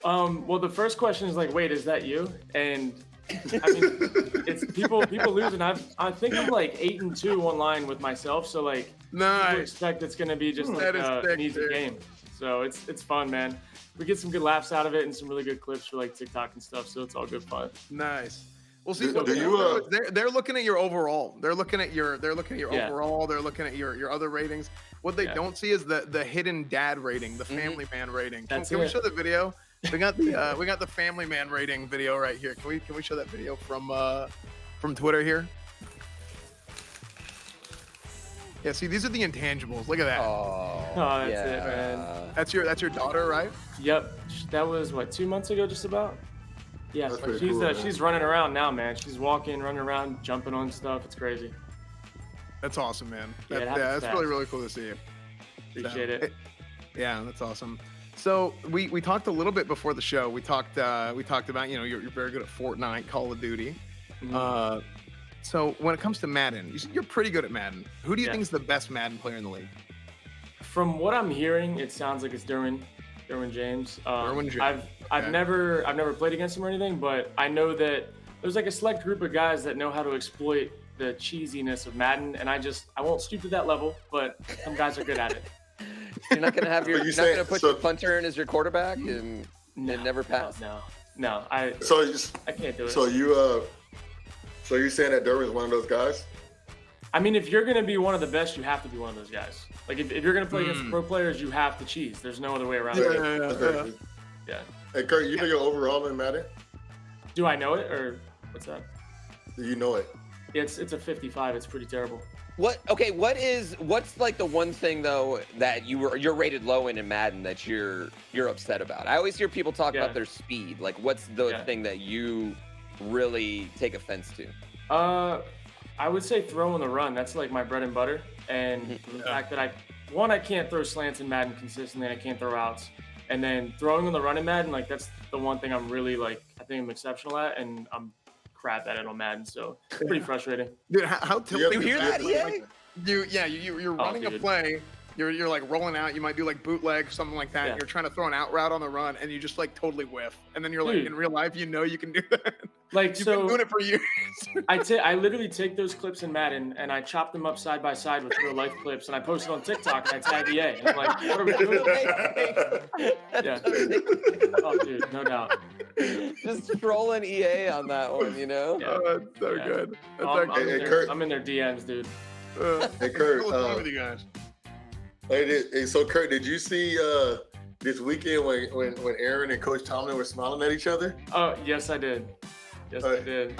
Well, the first question is like, wait, is that you? And I mean, it's people lose, and I think I'm like 8-2 online with myself, so like, people expect it's gonna be just like an easy game. So it's fun, man. We get some good laughs out of it and some really good clips for like TikTok and stuff, so it's all good fun. Nice. Well, see, they're looking at your overall. They're looking at your overall. They're looking at your other ratings. What they don't see is the hidden dad rating, the family man rating. Can we show the video? We got the family man rating video right here. Can we show that video from Twitter here? Yeah, see, these are the intangibles. Look at that. Oh, that's it, man. That's your daughter, right? Yep. That was what, 2 months ago, just about. Yeah, like she's running around now, man. She's walking, running around, jumping on stuff. It's crazy. That's awesome, man. That's really, really cool to see you. Appreciate it. Yeah, that's awesome. So we talked a little bit before the show. We talked about, you know, you're very good at Fortnite, Call of Duty. Mm-hmm. So when it comes to Madden, you're pretty good at Madden. Who do you think is the best Madden player in the league? From what I'm hearing, it sounds like it's Derwin James. Derwin James. I've never played against him or anything, but I know that there's like a select group of guys that know how to exploit the cheesiness of Madden, and I won't stoop to that level, but some guys are good at it. You're not gonna have your put your punter in as your quarterback and never pass. No, I can't do it. So you're saying that Derwin's one of those guys? I mean, if you're gonna be one of the best, you have to be one of those guys. Like if you're gonna play against the pro players, you have to cheese. There's no other way around it. Yeah. Hey Kurt, you know your overall in Madden? Do I know it, or what's that? Do you know it? It's a 55. It's pretty terrible. What's like the one thing though that you're rated low in Madden that you're upset about? I always hear people talk about their speed. Like what's the thing that you really take offense to? I would say throw in the run. That's like my bread and butter. And the fact that I can't throw slants in Madden consistently, and I can't throw outs. And then throwing on the run in Madden, like that's the one thing I'm really I think I'm exceptional at, and I'm crap at it on Madden, so it's pretty frustrating. Dude, how tilting? You hear that? You're running a play, You're like rolling out. You might do like bootleg, something like that. Yeah. And you're trying to throw an out route on the run, and you just like totally whiff. And then you're like, Dude. in real life, you know you can do that. Like, You've so been doing it for years. I literally take those clips in Madden and I chop them up side by side with real life clips and I post it on TikTok and I tag EA. And I'm like, what are we doing? Yeah. Oh, dude, no doubt. Just trolling EA on that one, you know? Yeah. Oh, that's so Yeah. good. That's I'm, so good. Kurt. I'm in their DMs, dude. Hey, Kurt, What's wrong with you guys? Hey, so Kurt, did you see this weekend when Aaron and Coach Tomlin were smiling at each other? Oh, yes, I did. Yes, I did.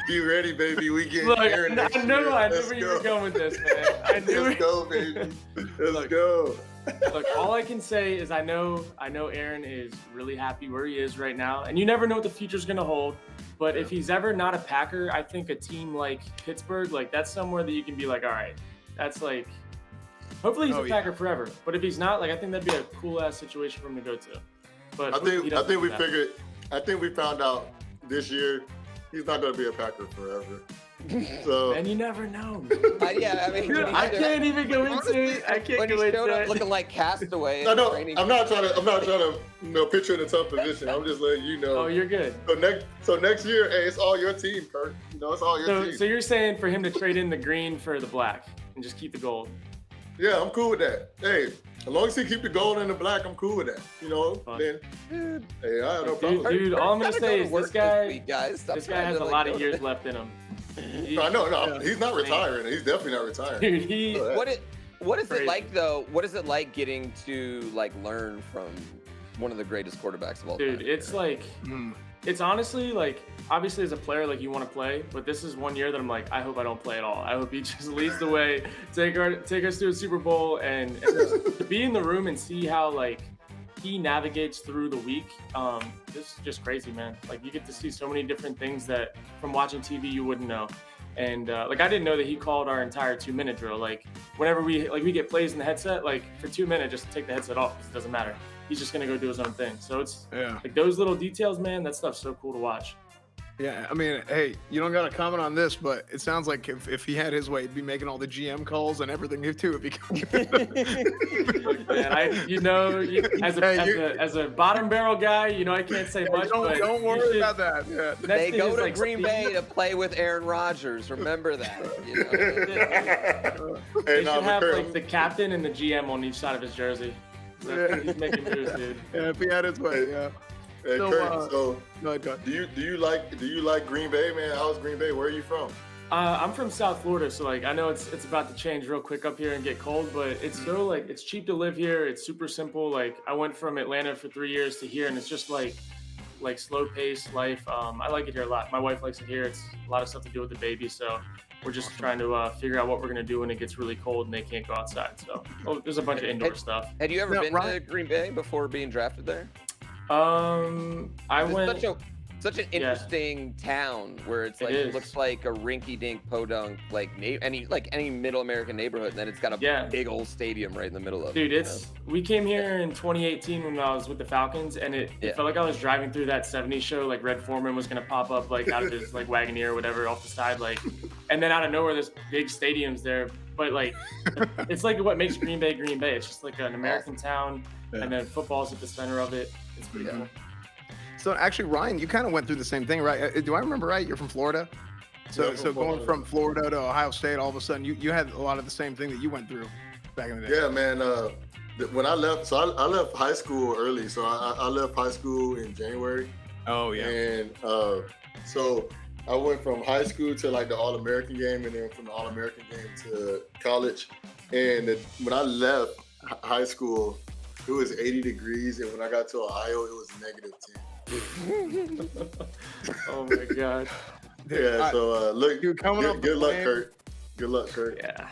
Be ready, baby. We get Look, Aaron I next knew year. where Let's you go. were going with this, man. I knew Let's go, baby. Let's go. Look, all I can say is I know Aaron is really happy where he is right now, and you never know what the future's gonna hold. But if he's ever not a Packer, I think a team like Pittsburgh, like that's somewhere that you can be like, all right, that's like, hopefully he's a Packer forever. But if he's not, like I think that'd be a cool ass situation for him to go to. But I think we found out this year he's not gonna be a Packer forever. So and you never know. Yeah, I mean, Dude, I can't even go into it. I can't when he go into showed up it. looking like Castaway. no, training I'm not trying to picture in a tough position. I'm just letting you know. Oh, you're good. So next year, hey, it's all your team, Kurt. You know, it's all your team. So you're saying for him to trade in the green for the black and just keep the gold? Yeah, I'm cool with that. Hey, as long as he keep the gold and the black, I'm cool with that. You know, then hey, I have no problem. Dude, all I'm gonna say is this guy guys. this guy has a lot of years left in him. No, he's not retiring. He's definitely not retiring. Dude, What is Crazy. it like though? What is it like getting to like learn from one of the greatest quarterbacks of all time? dude, it's like, it's honestly like, obviously as a player, like you want to play, but this is one year that I'm like, I hope I don't play at all. I hope he just leads the way, take us to a Super Bowl, and just to be in the room and see how like he navigates through the week. This is just crazy, man. Like you get to see so many different things that from watching TV you wouldn't know. And like I didn't know that he called our entire 2-minute drill. Like whenever we get plays in the headset, like for 2 minutes, just take the headset off because it doesn't matter. He's just gonna go do his own thing. So it's like those little details, man. That stuff's so cool to watch. Yeah, I mean, hey, you don't got to comment on this, but it sounds like if he had his way, he'd be making all the GM calls and everything too. Man, as a bottom barrel guy, I can't say much. Don't worry about that. Yeah. They go to Green Bay to play with Aaron Rodgers. Remember that. They should have like the captain and the GM on each side of his jersey. So he's making moves, dude. Yeah, if he had his way, yeah. Hey, Kurt, go ahead. do you like Green Bay, man? How's Green Bay? Where are you from? I'm from South Florida, so like I know it's about to change real quick up here and get cold, but it's so like it's cheap to live here. It's super simple. Like I went from Atlanta for 3 years to here, and it's just like slow paced life. I like it here a lot. My wife likes it here. It's a lot of stuff to do with the baby, so we're just trying to figure out what we're gonna do when it gets really cold and they can't go outside. So there's a bunch of indoor stuff. Had you ever been to Green Bay before being drafted there? I went. Such an interesting town where it's like it looks like a rinky-dink podunk, like any middle American neighborhood, and then it's got a big old stadium right in the middle of it. Dude, we came here in 2018 when I was with the Falcons, and it felt like I was driving through that 70s show. Like Red Foreman was gonna pop up like out of his like Wagoneer or whatever off the side, like, and then out of nowhere, this big stadium's there. But like, it's like what makes Green Bay Green Bay. It's just like an American town, and then football's at the center of it. It's pretty cool. So actually, Ryan, you kind of went through the same thing, right? Do I remember right? You're from Florida. So going from Florida to Ohio State, all of a sudden, you had a lot of the same thing that you went through back in the day. Yeah, man. When I left, I left high school early. So I left high school in January. Oh yeah. And so I went from high school to like the All-American game, and then from the All-American game to college. And when I left high school, it was 80 degrees, and when I got to Ohio, it was -10. Oh my god. Yeah, so look, dude, good luck, Kurt. Good luck, Kurt. Yeah.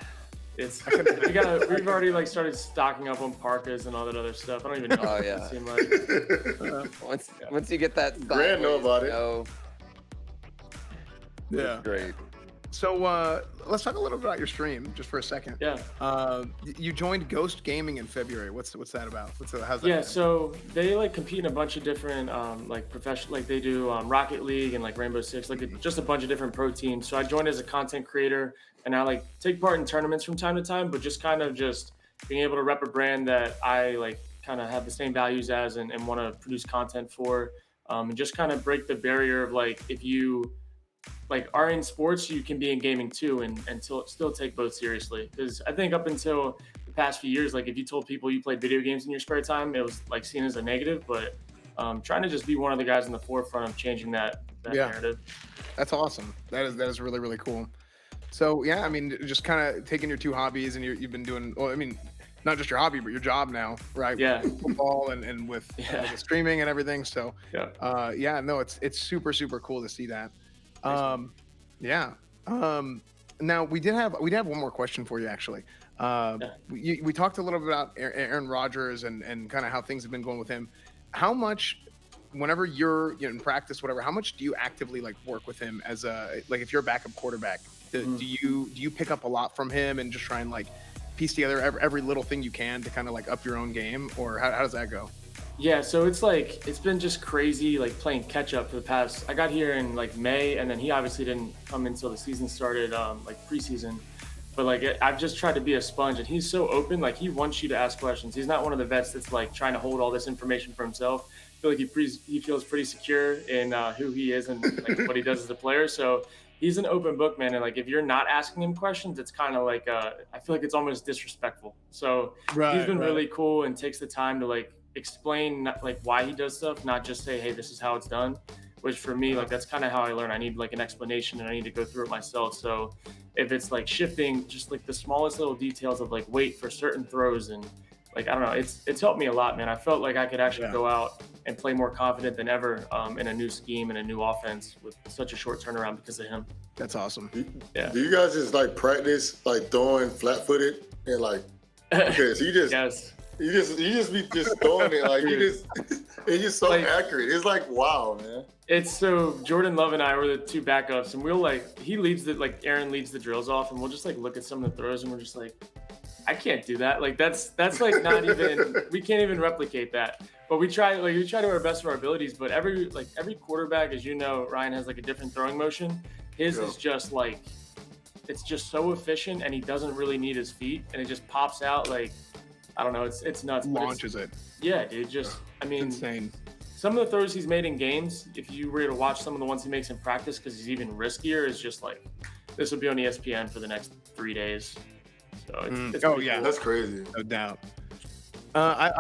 We've already like started stocking up on parkas and all that other stuff. I don't even know. Oh yeah. It seemed like. Once you get that, Grant know about it. Yeah. Great. So let's talk a little bit about your stream just for a second. Yeah. You joined Ghost Gaming in February. What's that about? How's that? Yeah. So they like compete in a bunch of different like professional, like they do Rocket League and like Rainbow Six, like just a bunch of different pro teams. So I joined as a content creator, and I like take part in tournaments from time to time, but just kind of just being able to rep a brand that I like kind of have the same values as and want to produce content for, and just kind of break the barrier of like, if you like are in sports, you can be in gaming too, and still take both seriously. Because I think up until the past few years, like if you told people you played video games in your spare time, it was like seen as a negative. But trying to just be one of the guys in the forefront of changing that narrative. That's awesome. That is really, really cool. So yeah, I mean, just kind of taking your two hobbies and you've been doing, well, I mean, not just your hobby, but your job now, right? Yeah. With football and with the streaming and everything. So no, it's super, super cool to see that. Now we have one more question for you actually. We talked a little bit about Aaron Rodgers and kind of how things have been going with him. How much, whenever you're in practice, whatever, how much do you actively like work with him as a, like if you're a backup quarterback, do you pick up a lot from him and just try and like piece together every little thing you can to kind of like up your own game, or how does that go? Yeah, so it's like, it's been just crazy, like playing catch up for the past, I got here in like May, and then he obviously didn't come until the season started, like preseason. But like, I've just tried to be a sponge, and he's so open, like he wants you to ask questions. He's not one of the vets that's like trying to hold all this information for himself. I feel like he feels pretty secure in who he is and like what he does as a player. So he's an open book, man. And like, if you're not asking him questions, it's kind of like, I feel like it's almost disrespectful. So he's been really cool and takes the time to like explain like why he does stuff, not just say, hey, this is how it's done, which for me, like that's kind of how I learn. I need like an explanation and I need to go through it myself. So if it's like shifting just like the smallest little details of like weight for certain throws, and like, I don't know, it's helped me a lot, man. I felt like I could actually go out and play more confident than ever in a new scheme and a new offense with such a short turnaround because of him. That's awesome. Do you guys just like practice like throwing flat-footed and like, because you just you just be just throwing it like it's just so like, accurate. It's like, wow, man. It's so Jordan Love and I were the two backups, and we'll like, Aaron leads the drills off, and we'll just like look at some of the throws, and we're just like, I can't do that. Like that's like not even, we can't even replicate that. But we try to our best of our abilities. But every quarterback, as you know, Ryan, has like a different throwing motion. His is just like, it's just so efficient, and he doesn't really need his feet, and it just pops out like, I don't know, it's nuts. Launches it. Yeah, dude. Just, I mean, insane. Some of the throws he's made in games, if you were to watch some of the ones he makes in practice, because he's even riskier, is just like, this will be on ESPN for the next 3 days. So it's cool. That's crazy. No doubt. I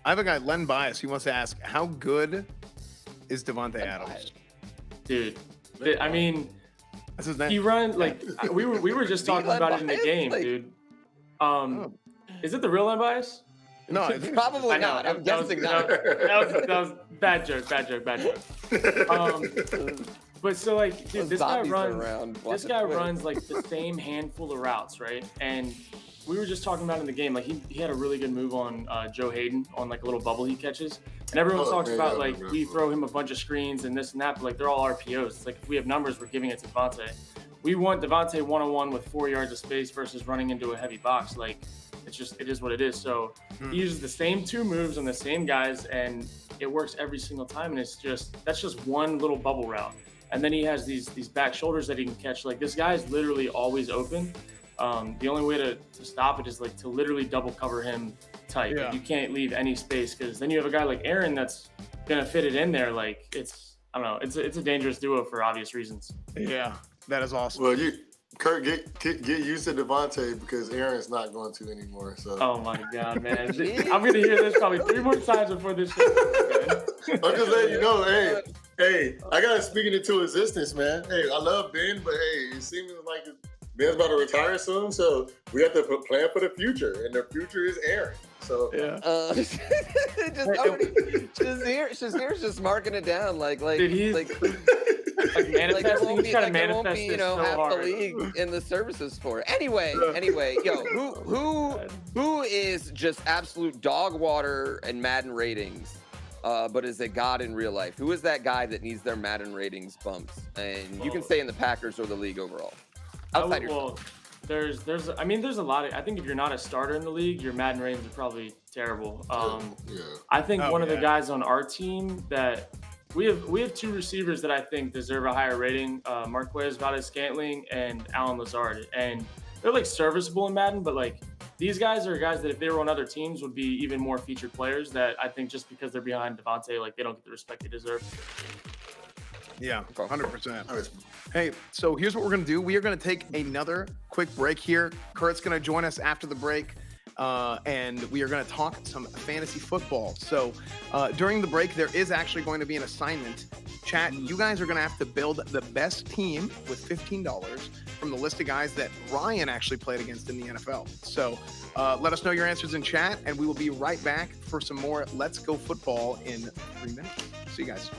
have a guy, Len Bias. He wants to ask, how good is Devontae Adams? Dude, I mean, that's his name. He runs like we were just talking about it in the game, dude. Is it the real Len Bias? No, it's probably not. I'm guessing not. That was bad joke. But so like, dude, this guy runs like the same handful of routes, right? And we were just talking about in the game, like he had a really good move on Joe Hayden on like a little bubble he catches. And everyone talks about like, we throw him a bunch of screens and this and that, but like they're all RPOs. It's like, if we have numbers, we're giving it to Devontae. We want Devontae one-on-one with 4 yards of space versus running into a heavy box. Like, it is what it is. So he uses the same two moves on the same guys, and it works every single time. And that's just one little bubble route. And then he has these back shoulders that he can catch. Like, this guy is literally always open. The only way to stop it is like to literally double cover him tight. Like, you can't leave any space, because then you have a guy like Aaron that's gonna fit it in there. Like, I don't know, it's a dangerous duo for obvious reasons. Yeah, that is awesome. Well, Kurt, get used to Devontae, because Aaron's not going to anymore. So. Oh my God, man! I'm gonna hear this probably 3 more times before this shit. I'm just letting you know, hey, I gotta speak it into existence, man. Hey, I love Ben, but hey, it seems like Ben's about to retire soon, so we have to plan for the future, and the future is Aaron. So Shazier's just marking it down, like dude, he's like manifesting. He's trying to there manifest won't be, so half hard. the league in the services for it. Anyway, yo, who is just absolute dog water and Madden ratings, but is a god in real life? Who is that guy that needs their Madden ratings bumps? And you can say in the Packers or the league overall. There's a lot of, I think if you're not a starter in the league, your Madden ratings are probably terrible. I think one of the guys on our team that we have 2 receivers that I think deserve a higher rating, Marquez Valdez-Scantling and Alan Lazard, and they're like serviceable in Madden, but like these guys are guys that if they were on other teams would be even more featured players that I think just because they're behind Devontae, like they don't get the respect they deserve. Yeah, 100%. Nice. Hey, so here's what we're going to do. We are going to take another quick break here. Kurt's going to join us after the break, and we are going to talk some fantasy football. So during the break, there is actually going to be an assignment. Chat, you guys are going to have to build the best team with $15 from the list of guys that Ryan actually played against in the NFL. So let us know your answers in chat, and we will be right back for some more Let's Go Football in 3 minutes. See you guys.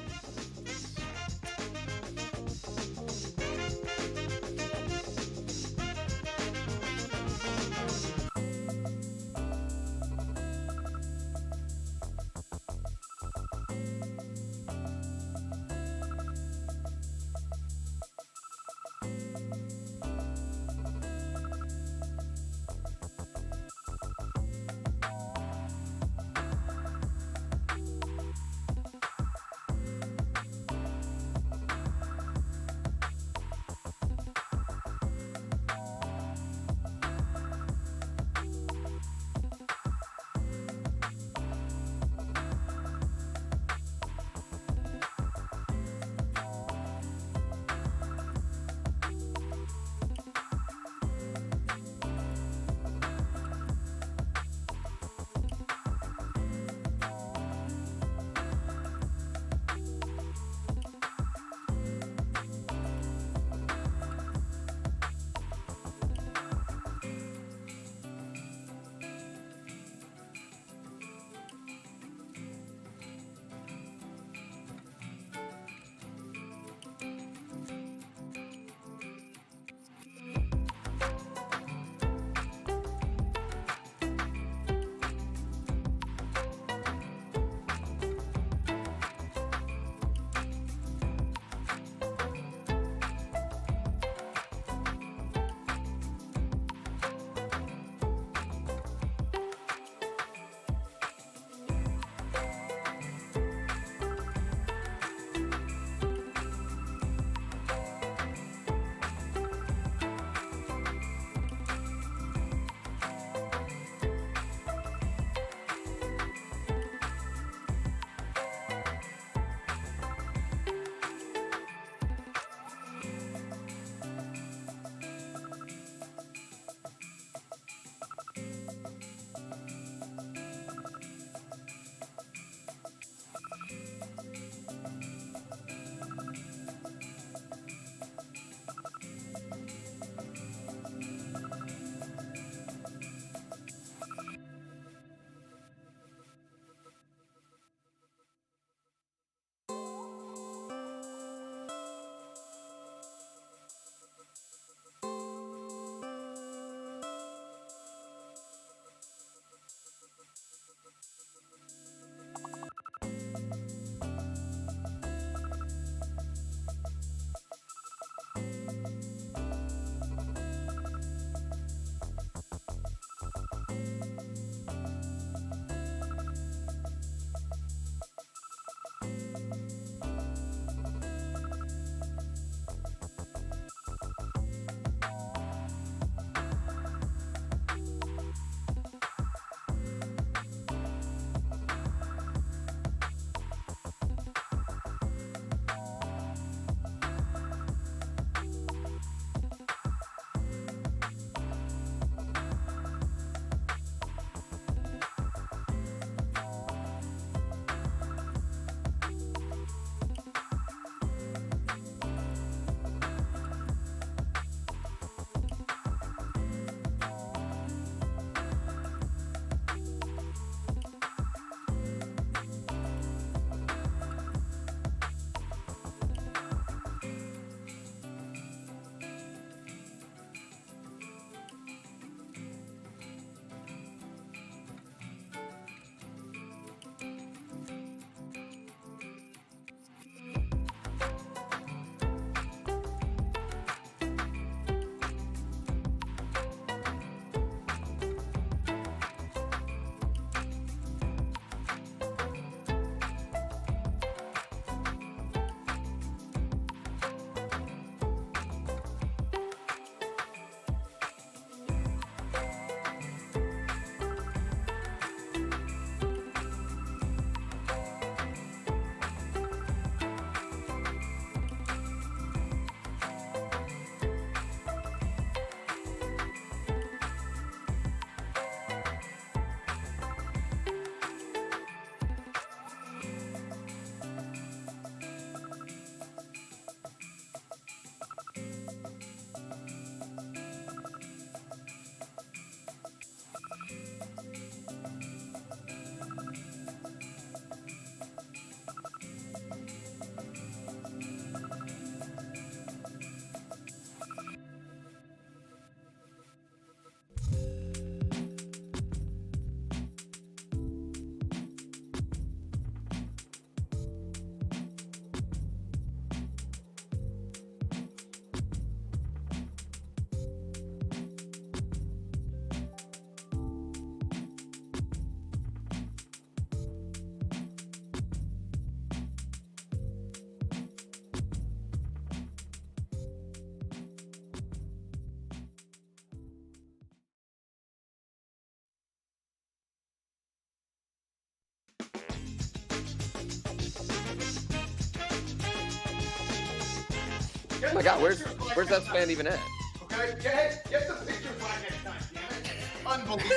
Oh my God, where's esfand even at? Okay, get the picture flag next time, damn it. Unbelievable.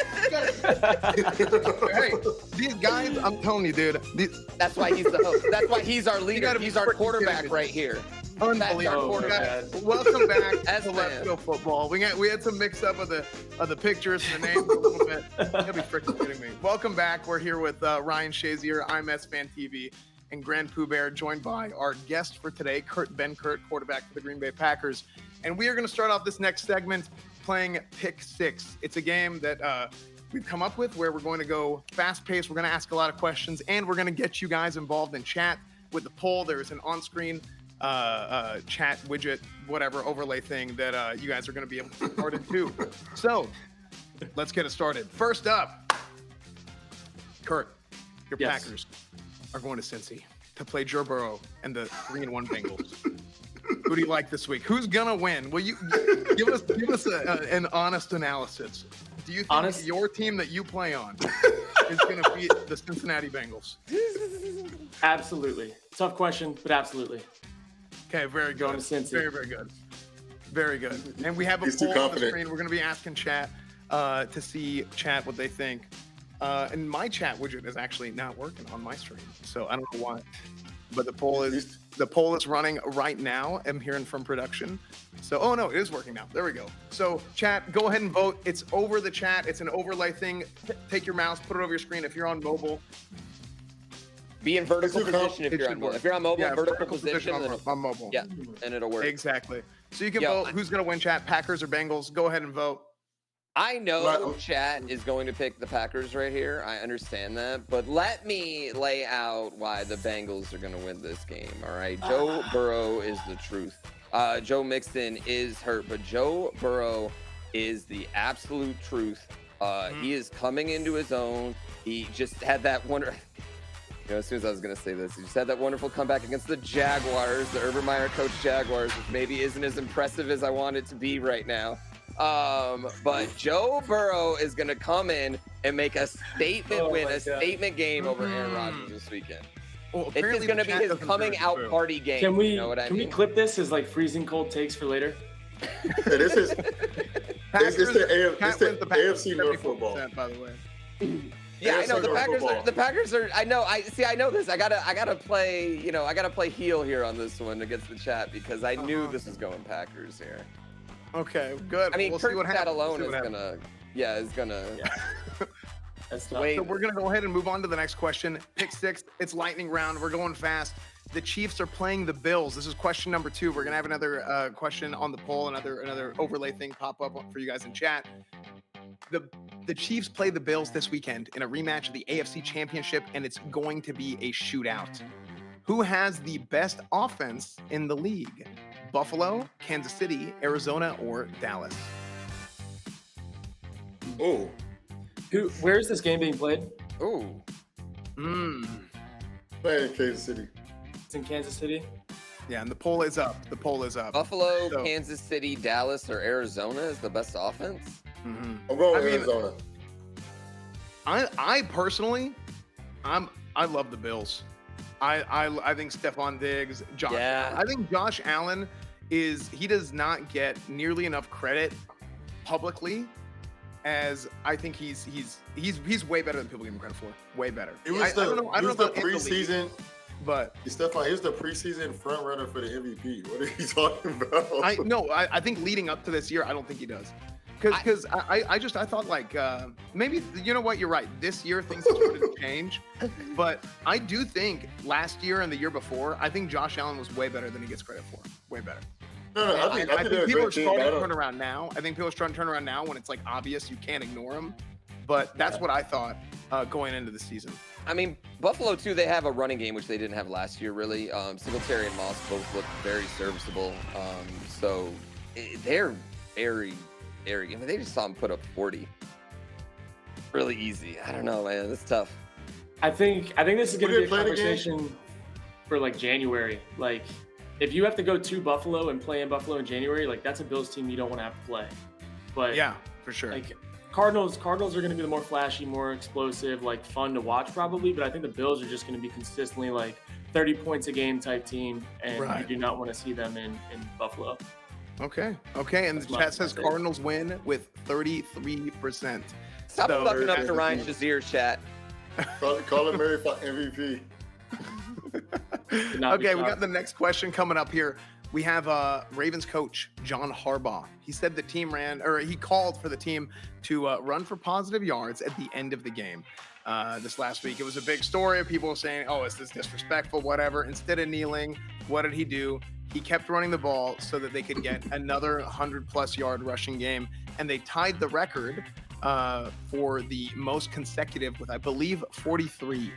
Hey, these guys, I'm telling you, dude. That's why he's the host. That's why he's our leader. He's our freaking quarterback kidding me. right here. Unbelievable. quarterback. Welcome back to Esfand. Let's Go Football. We had some mix up of the pictures and the names a little bit. You gotta be freaking kidding me. Welcome back. We're here with Ryan Shazier. I'm EsfandTV and GrandPooBear, joined by our guest for today, Benkert, quarterback for the Green Bay Packers. And we are going to start off this next segment playing Pick Six. It's a game that we've come up with where we're going to go fast-paced. We're going to ask a lot of questions, and we're going to get you guys involved in chat with the poll. There's an on-screen chat widget, whatever, overlay thing that you guys are going to be able to start into. So let's get it started. First up, Kurt, your Yes. Packers are going to Cincy to play Joe Burrow and the 3-1 Bengals. Who do you like this week? Who's gonna win? Will you give us an honest analysis? Do you think your team that you play on is gonna beat the Cincinnati Bengals? Absolutely. Tough question, but absolutely. Okay, very good. Going to Cincy. Very, very good. Very good. And we have a He's too poll on the confident. screen. We're gonna be asking chat to see chat what they think. And my chat widget is actually not working on my stream, so I don't know why. But the poll is running right now. I'm hearing from production. So, oh no, it is working now. There we go. So, chat, go ahead and vote. It's over the chat. It's an overlay thing. Take your mouse, put it over your screen. If you're on mobile, Be in vertical It's your position if it you're should on mobile. work. If you're on mobile, Yeah, vertical position, and then on mobile. yeah, and it'll work. Exactly. So you can Yo, vote. Who's gonna win? Chat, Packers or Bengals? Go ahead and vote. I know Right. chat is going to pick the Packers right here. I understand that. But let me lay out why the Bengals are going to win this game. All right. Joe Burrow is the truth. Joe Mixon is hurt, but Joe Burrow is the absolute truth. He is coming into his own. He just had that wonder. As soon as I was going to say this, he just had that wonderful comeback against the Jaguars, the Urban Meyer coach Jaguars, which maybe isn't as impressive as I want it to be right now. But Joe Burrow is going to come in and make a statement win, a statement game over Aaron Rodgers this weekend. Well, It's just going to be his coming out party game. Can we you know what I can mean? we clip this as like freezing cold takes for later? Hey, this is Packers, it's the Pat wins the Packers AFC North 74%, football. by the way. Yeah, I know the AFC Packers. football. The Packers are. I know. I know this. I gotta play. You know, I gotta play heel here on this one against the chat because I knew this was going Packers here. Okay, good. I mean, we'll see Kurt's what stat happens. alone We'll is see what happens. gonna. That's the tough. way- So we're gonna go ahead and move on to the next question. Pick six. It's lightning round. We're going fast. The Chiefs are playing the Bills. This is question number 2. We're gonna have another question on the poll, another overlay thing pop up for you guys in chat. The Chiefs play the Bills this weekend in a rematch of the AFC Championship, and it's going to be a shootout. Who has the best offense in the league? Buffalo, Kansas City, Arizona, or Dallas? Oh, Where is this game being played? Ooh. playing in Kansas City. It's in Kansas City. Yeah, and the poll is up. The poll is up. Buffalo, So- Kansas City, Dallas, or Arizona is the best offense. Mhm. I'm going with I mean, Arizona. I personally, I love the Bills. I think Stephon Diggs, Josh. Yeah. I think Josh Allen he does not get nearly enough credit publicly as I think he's way better than people give him credit for. Way better. It was I don't know about in the league, preseason. but Stephon, here's the preseason front runner for the MVP. What are you talking about? I think leading up to this year, I don't think he does. Because I thought like maybe, you know what, you're right. This year things have started to change, but I do think last year and the year before, I think Josh Allen was way better than he gets credit for. Way better. No, I think I they're think a people are great team. starting I to don't- turn around now. I think people are starting to turn around now when it's like obvious you can't ignore him. But that's what I thought going into the season. I mean, Buffalo too. They have a running game which they didn't have last year. Really, Singletary and Moss both look very serviceable. So they're very. I mean, they just saw him put up 40. Really easy. I don't know, man. It's tough. I think this is going Would to be they a play the game? conversation for like January. Like, if you have to go to Buffalo and play in Buffalo in January, like that's a Bills team you don't want to have to play. But Yeah, for sure. like Cardinals are going to be the more flashy, more explosive, like fun to watch probably. But I think the Bills are just going to be consistently like 30 points a game type team, and Right. you do not want to see them in Buffalo. Okay. And the chat says Cardinals win with 33%. Stop So- fucking up to Ryan Shazier's chat. Call him Mary for MVP. Okay, we got the next question coming up here. We have Ravens coach John Harbaugh. He said the team he called for the team to run for positive yards at the end of the game. This last week, it was a big story of people saying, "Oh, is this disrespectful?" Whatever. Instead of kneeling, what did he do? He kept running the ball so that they could get another 100+ yard rushing game, and they tied the record for the most consecutive with, I believe, 43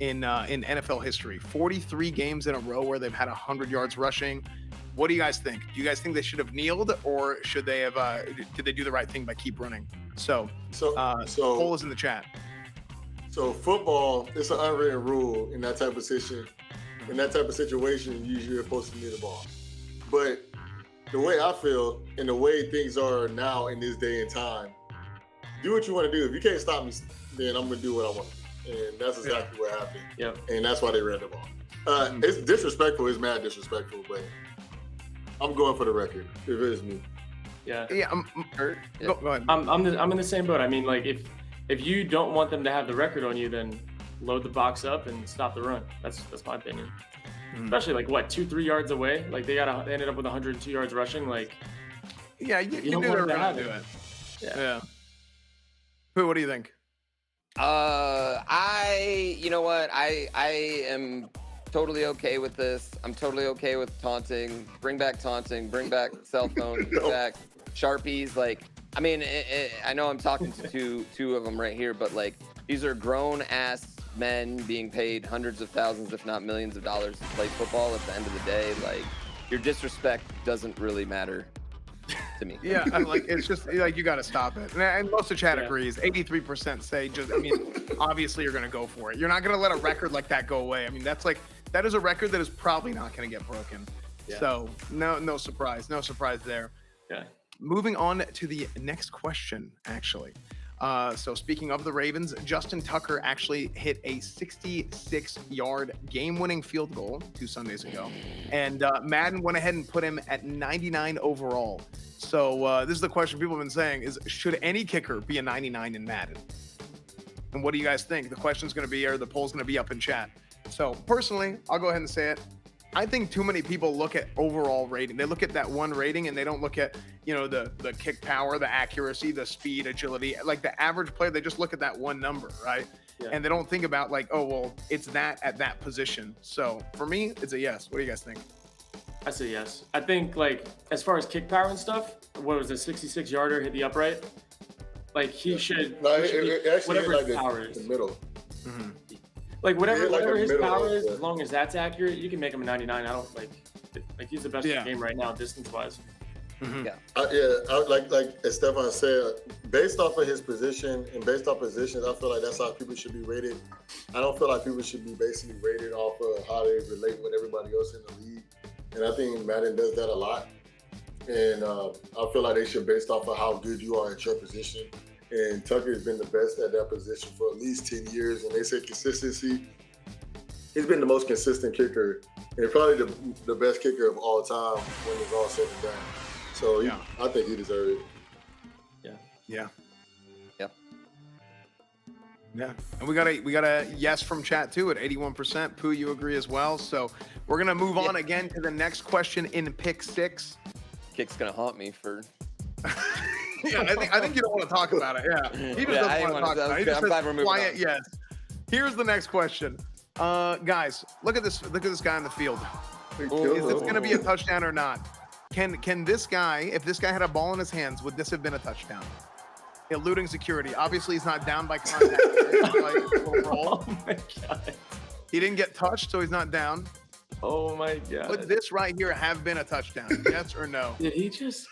in NFL history. 43 games in a row where they've had 100 yards rushing. What do you guys think? Do you guys think they should have kneeled, or should they have? Did they do the right thing by keep running? So poll is in the chat. So football, it's an unwritten rule in that type of situation. In that type of situation, usually you're supposed to kneel the ball. But the way I feel and the way things are now in this day and time, do what you want to do. If you can't stop me, then I'm gonna do what I want. And that's exactly what happened. Yep. And that's why they ran the ball. It's disrespectful. It's mad disrespectful, but I'm going for the record. If it is me. Yeah. Go ahead. I'm in the same boat. I mean, like if you don't want them to have the record on you, then load the box up and stop the run. That's my opinion. Especially like 2-3 yards away. Like they ended up with 102 yards rushing. Like you don't do want the them to right have to do it. it. Yeah. Who? What do you think? You know what? I am totally okay with this. I'm totally okay with taunting. Bring back taunting. Bring back cell phones. Bring back Sharpies. Like, I mean, I know I'm talking to two of them right here, but like, these are grown ass men being paid hundreds of thousands, if not millions of dollars to play football. At the end of the day, like, your disrespect doesn't really matter to me. Yeah, like it's just like you got to stop it. And most of chat agrees. 83% say obviously you're going to go for it. You're not going to let a record like that go away. I mean, that is a record that is probably not going to get broken. Yeah. So no surprise there. Yeah. Moving on to the next question, actually. So speaking of the Ravens, Justin Tucker actually hit a 66-yard game-winning field goal 2 Sundays ago. And Madden went ahead and put him at 99 overall. So this is the question people have been saying is, should any kicker be a 99 in Madden? And what do you guys think? The question's going to be, or the poll's going to be up in chat. So personally, I'll go ahead and say it. I think too many people look at overall rating. They look at that one rating and they don't look at, the kick power, the accuracy, the speed, agility. Like the average player, they just look at that one number, right? Yeah. And they don't think about like, oh, well, it's that at that position. So for me, it's a yes. What do you guys think? I say yes. I think like as far as kick power and stuff, what was a 66-yarder hit the upright? Like he should. No, it actually whatever hit his like power is. the middle. Mm-hmm. Like whatever his power is, yeah. as long as that's accurate, you can make him a 99. I don't like he's the best in the game right now, distance wise. Mm-hmm. Yeah. Like as Stefan said, based off of his position and based off positions, I feel like that's how people should be rated. I don't feel like people should be basically rated off of how they relate with everybody else in the league. And I think Madden does that a lot. And I feel like they should based off of how good you are at your position. And Tucker has been the best at that position for at least 10 years. And they say consistency. He's been the most consistent kicker and probably the best kicker of all time when it's all said and done. So I think he deserves it. Yeah. Yeah. And we got a yes from chat too at 81%. Pooh, you agree as well. So we're gonna move on again to the next question in pick 6. Kick's gonna haunt me for. I think you don't want to talk about it. Yeah, he just doesn't want to talk about it. He just says quiet yes. Here's the next question, guys. Look at this guy on the field. Is this going to be a touchdown or not? Can this guy, if this guy had a ball in his hands, would this have been a touchdown? Eluding security. Obviously, he's not down by contact. Oh my god. He didn't get touched, so he's not down. Oh my god. Would this right here have been a touchdown? Yes or no? Did he just?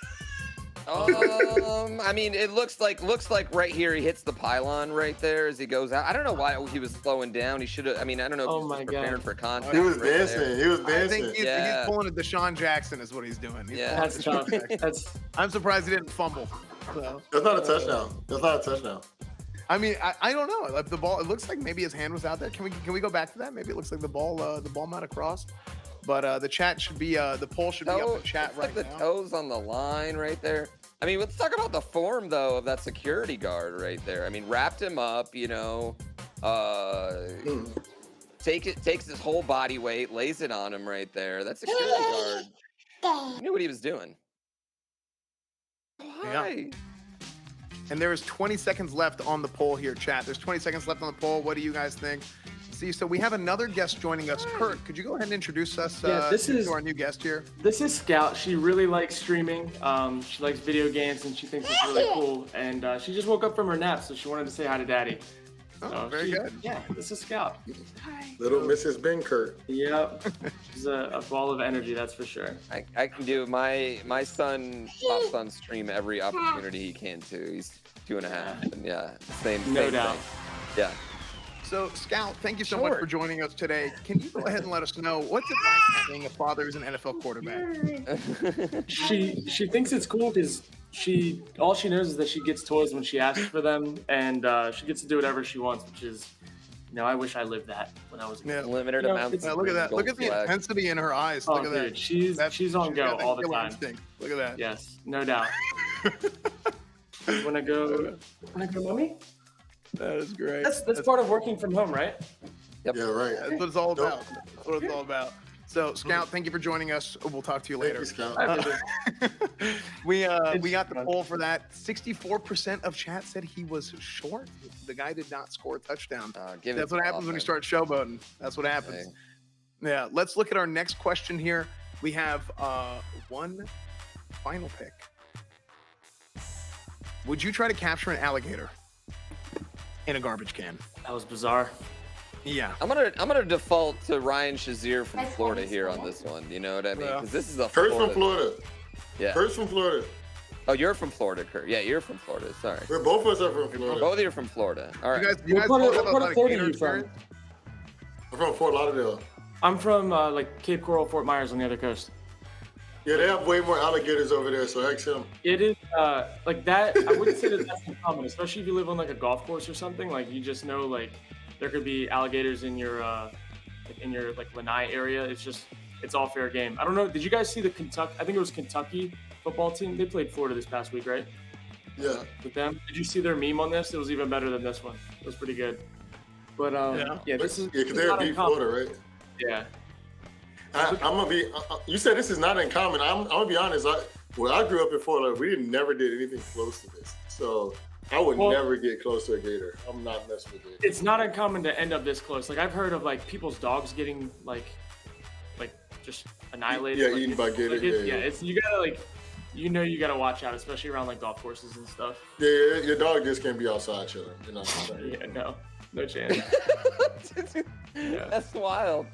I mean, it looks like right here he hits the pylon right there as he goes out. I don't know why he was slowing down. He should have. I mean, I don't know if he was prepared for contact. He was dancing. He was dancing. I think he's pulling a Deshaun Jackson is what he's doing. That's tough. I'm surprised he didn't fumble. So. That's not a touchdown. I mean, I don't know. Like the ball, it looks like maybe his hand was out there. Can we go back to that? Maybe it looks like the ball might have crossed. But the chat should be the poll should be up in chat right now. The toes on the line right there. I mean, let's talk about the form though of that security guard right there. I mean, wrapped him up, you know. Takes his whole body weight, lays it on him right there. That security guard knew what he was doing. Why? Yeah. And there is 20 seconds left on the poll here, chat. There's 20 seconds left on the poll. What do you guys think? See, so we have another guest joining us. Kurt, could you go ahead and introduce us to our new guest here? This is Scout. She really likes streaming. She likes video games, and she thinks it's really cool. And she just woke up from her nap, so she wanted to say hi to Daddy. Oh, very good. Yeah, this is Scout. Hi. Little Mrs. Benkert. Yep. She's a ball of energy, that's for sure. I can do my son pops on stream every opportunity he can too. He's 2.5. And yeah, same doubt. Thing. Yeah. So, Scout, thank you so much for joining us today. Can you go ahead and let us know what's it like having a father who's an NFL quarterback? She thinks it's cool because all she knows is that she gets toys when she asks for them, and she gets to do whatever she wants, which is, you know, I wish I lived that when I was a kid. Limited amounts. Look at that. Look at the intensity in her eyes. Look at that. She's on go all the time. Instinct. Look at that. Yes, no doubt. Wanna go, mommy? That is great. That's part of working from home, right? Yep. Yeah, right. That's what it's all about. That's what it's all about. So, Scout, thank you for joining us. We'll talk to you later. Thank you, Scout. We got the poll for that. 64% of chat said he was short. The guy did not score a touchdown. That's what happens when you start showboating. That's what happens. Okay. Yeah, let's look at our next question here. We have one final pick. Would you try to capture an alligator in a garbage can? That was bizarre. Yeah. I'm gonna default to Ryan Shazier from Florida here on this one. You know what I mean? Because this is a Kurt from Florida. Yeah. Kurt's from Florida. Oh, you're from Florida, Kurt. Yeah, you're from Florida. Sorry. We're both of us are from Florida. Both of you are from Florida. All right. You guys both have a lot of gator I'm from Fort Lauderdale. I'm from like Cape Coral, Fort Myers on the other coast. Yeah, they have way more alligators over there, so ask him. It is like that. I wouldn't say that that's uncommon, especially if you live on like a golf course or something. Like you just know like there could be alligators in your like Lanai area. It's all fair game. I don't know. Did you guys see the Kentucky? I think it was Kentucky football team. They played Florida this past week, right? Yeah. With them. Did you see their meme on this? It was even better than this one. It was pretty good. But this is because they beat Florida, right? Yeah. I'm gonna be. You said this is not uncommon. I'm gonna be honest. When I grew up in Florida, we never did anything close to this. So I would never get close to a gator. I'm not messing with it. It's not uncommon to end up this close. Like I've heard of like people's dogs getting like just annihilated. Yeah, like, eaten by gators. It's you gotta like, you gotta watch out, especially around like golf courses and stuff. Yeah, your dog just can't be outside chilling. You know what I'm saying? Yeah, no chance. Yeah. That's wild.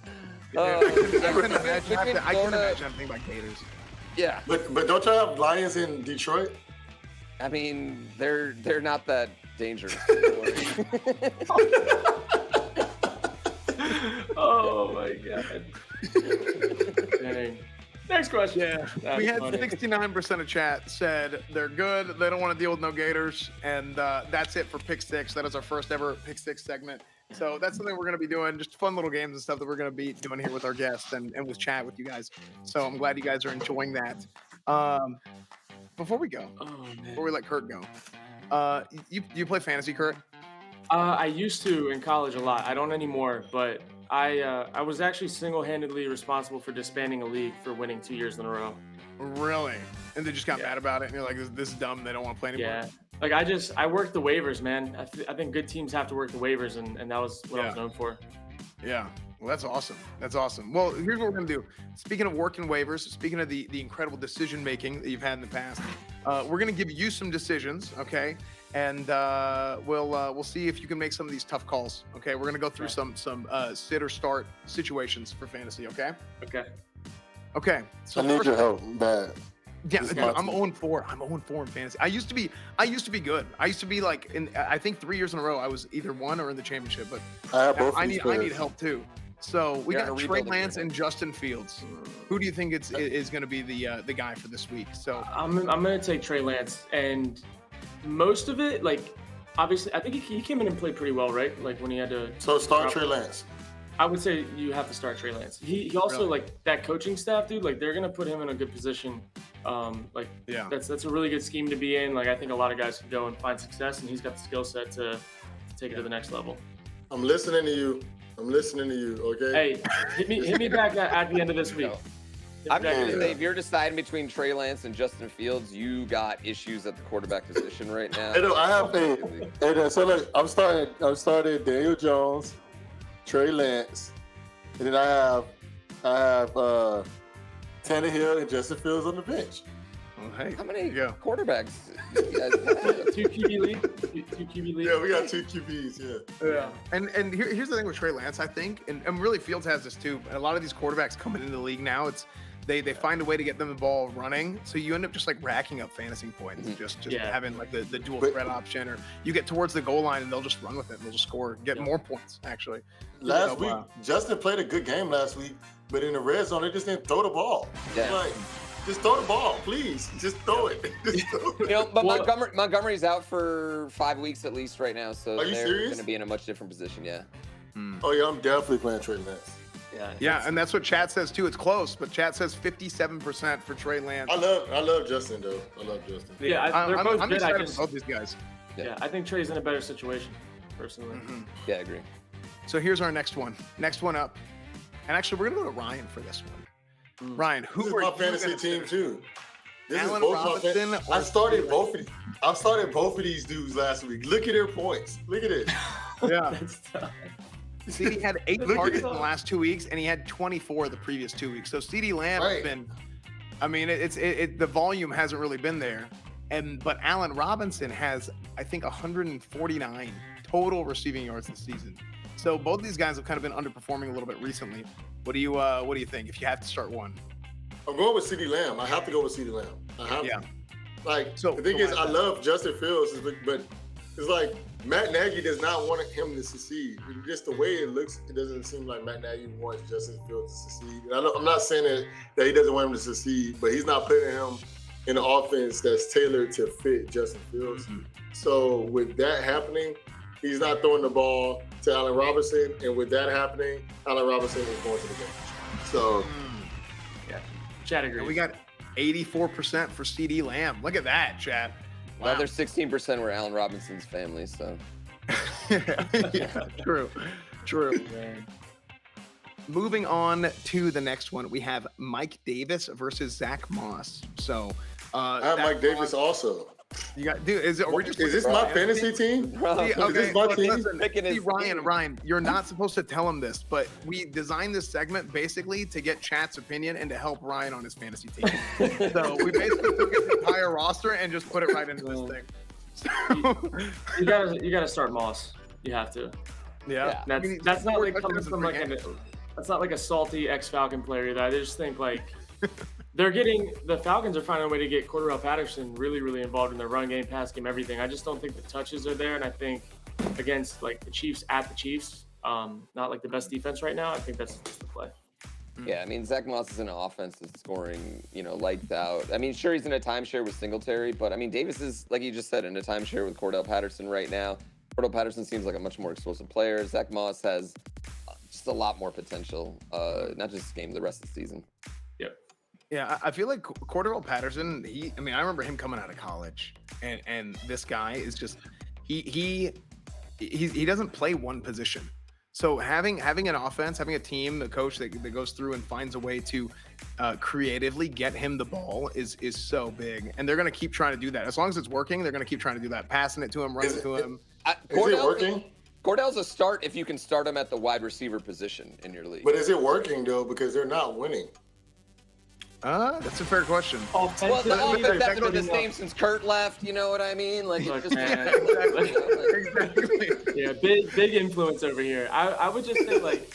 I can imagine anything about gators. Yeah. But don't y'all have lions in Detroit? I mean, they're not that dangerous. Oh my god. Dang. Next question. Yeah. We had 69% of chat said they're good. They don't want to deal with no gators. And that's it for Pick Six. That is our first ever Pick Six segment. So that's something we're going to be doing, just fun little games and stuff that we're going to be doing here with our guests and with chat with you guys. So I'm glad you guys are enjoying that. Before we go, before we let Kurt go, you play fantasy, Kurt? I used to in college a lot. I don't anymore, but I was actually single-handedly responsible for disbanding a league for winning 2 years in a row. Really? And they just got mad about it, and you're like, this is dumb. They don't want to play anymore. Yeah. Like I worked the waivers, man. I think good teams have to work the waivers, and that was what I was known for. Yeah. Well, that's awesome. That's awesome. Well, here's what we're going to do. Speaking of working waivers, speaking of the incredible decision making that you've had in the past, we're going to give you some decisions, okay? And we'll see if you can make some of these tough calls. Okay, we're going to go through some sit or start situations for fantasy. Okay. Okay. So I need your help bad. Yeah, I'm 0-4. I'm 0-4 in fantasy. I used to be good. I used to be like I think 3 years in a row I was either one or in the championship. But I need help too. So we got Trey Lance and Justin Fields. Who do you think is going to be the guy for this week? So I'm going to take Trey Lance, and most of it, like obviously, I think he came in and played pretty well, right? Like when he had to. So start Trey Lance. I would say you have to start Trey Lance. He also Really? like that coaching staff, dude. Like they're gonna put him in a good position. That's a really good scheme to be in. Like I think a lot of guys can go and find success, and he's got the skill set to take it to the next level. I'm listening to you. Okay. Hey, hit me back at the end of this week. I'm just gonna say, if you're deciding between Trey Lance and Justin Fields, you got issues at the quarterback position right now. I have faith. So look, I'm starting Daniel Jones, Trey Lance, and then I have Tannehill and Justin Fields on the bench. Well, hey, How many yeah. quarterbacks do you guys have? Two QB league. Two QB league. Yeah, we got 2 QBs. Yeah. And here's the thing with Trey Lance, I think, and really Fields has this too. A lot of these quarterbacks coming into the league now, they find a way to get them the ball running, so you end up just like racking up fantasy points, just having like the dual threat option, or you get towards the goal line and they'll just run with it, and they'll just score, get more points actually. Last week, Justin played a good game last week, but in the red zone, they just didn't throw the ball. Yeah. Like, just throw the ball, please. Just throw it. Just throw it. You know, but Montgomery's out for 5 weeks at least right now, so they're going to be in a much different position. Yeah. Oh yeah, I'm definitely playing Trey Lance. Yeah, and that's what chat says too. It's close, but chat says 57% for Trey Lance. I love Justin though. I love Justin. Yeah, they're both I'm good. excited for both these guys. Yeah, I think Trey's in a better situation, personally. Yeah, I agree. So here's our next one. Next one up, and actually we're gonna go to Ryan for this one. Ryan, This who is are my you fantasy gonna team too. This Allen is both Robinson my or I started both of these. I started both of these dudes last week. Look at their points. Look at it. Yeah. That's tough. CD had 8 Look at targets it. in the last 2 weeks, and he had 24 the previous 2 weeks. So CD Lamb has been, I mean, the volume hasn't really been there. But Allen Robinson has, I think, 149 total receiving yards this season. So both these guys have kind of been underperforming a little bit recently. What do you think if you have to start one? I'm going with CeeDee Lamb. I have to go with CeeDee Lamb. I have to. Like, the thing is, I love Justin Fields, but it's like Matt Nagy does not want him to succeed. Just the way it looks, it doesn't seem like Matt Nagy wants Justin Fields to succeed. And I'm not saying that he doesn't want him to succeed, but he's not putting him in an offense that's tailored to fit Justin Fields. So with that happening, he's not throwing the ball to Allen Robinson, and with that happening, Allen Robinson is going to the bench. So, Chad agrees. And we got 84% for CD Lamb. Look at that, Chad. Wow. The other 16% were Allen Robinson's family, so. Yeah, true. Moving on to the next one, we have Mike Davis versus Zach Moss. So, I have Mike Davis also. You got, dude. Is this my fantasy team? Okay, is this my team? Listen, Ryan, you're not supposed to tell him this, but we designed this segment basically to get Chat's opinion and to help Ryan on his fantasy team. So we basically took his entire roster and just put it right into this thing. So, you gotta start Moss. You have to. Yeah. That's not like coming from like that's not like a salty ex-Falcon player that I just think like the Falcons are finding a way to get Cordell Patterson really, really involved in their run game, pass game, everything. I just don't think the touches are there, and I think against like the Chiefs at the Chiefs, not like the best defense right now. I think that's just the play. Yeah, I mean, Zach Moss is in an offense that's scoring, lights out. I mean, sure, he's in a timeshare with Singletary, but I mean, Davis is, like you just said, in a timeshare with Cordell Patterson right now. Cordell Patterson seems like a much more explosive player. Zach Moss has just a lot more potential, not just this game, the rest of the season. Yep. Yeah, I feel like Cordell Patterson, I remember him coming out of college, and this guy is just, he doesn't play one position. So having an offense, having a team, a coach that goes through and finds a way to creatively get him the ball is so big. And they're going to keep trying to do that. As long as it's working, they're going to keep trying to do that, passing it to him, running to him. Is it working? Cordell's a start if you can start him at the wide receiver position in your league. But is it working, though? Because they're not winning. That's a fair question. Well, the offense hasn't been the same since Kurt left. You know what I mean? Like, Exactly. Yeah, big influence over here. I would just say like,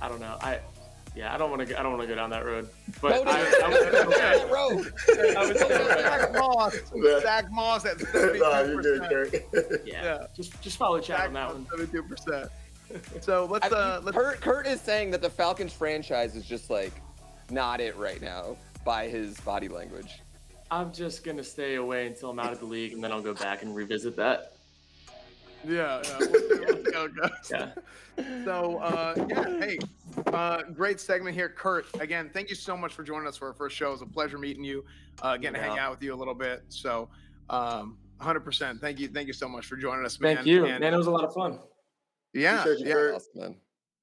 I don't know. I don't want to go down that road. But that road. I would say Zach Moss at 72%. Yeah. Just follow Chad on that one. 72%. So let's Kurt is saying that the Falcons franchise is just like not it right now by his body language. I'm just gonna stay away until I'm out of the league, and then I'll go back and revisit that. Yeah, we'll see how it goes. Yeah. So, hey, great segment here. Kurt, again, thank you so much for joining us for our first show. It was a pleasure meeting you, getting to hang out with you a little bit. So, 100%. Thank you so much for joining us, man. Thank you, And, man. It was a lot of fun. yeah, Appreciate you, yeah, Kurt. Awesome, man.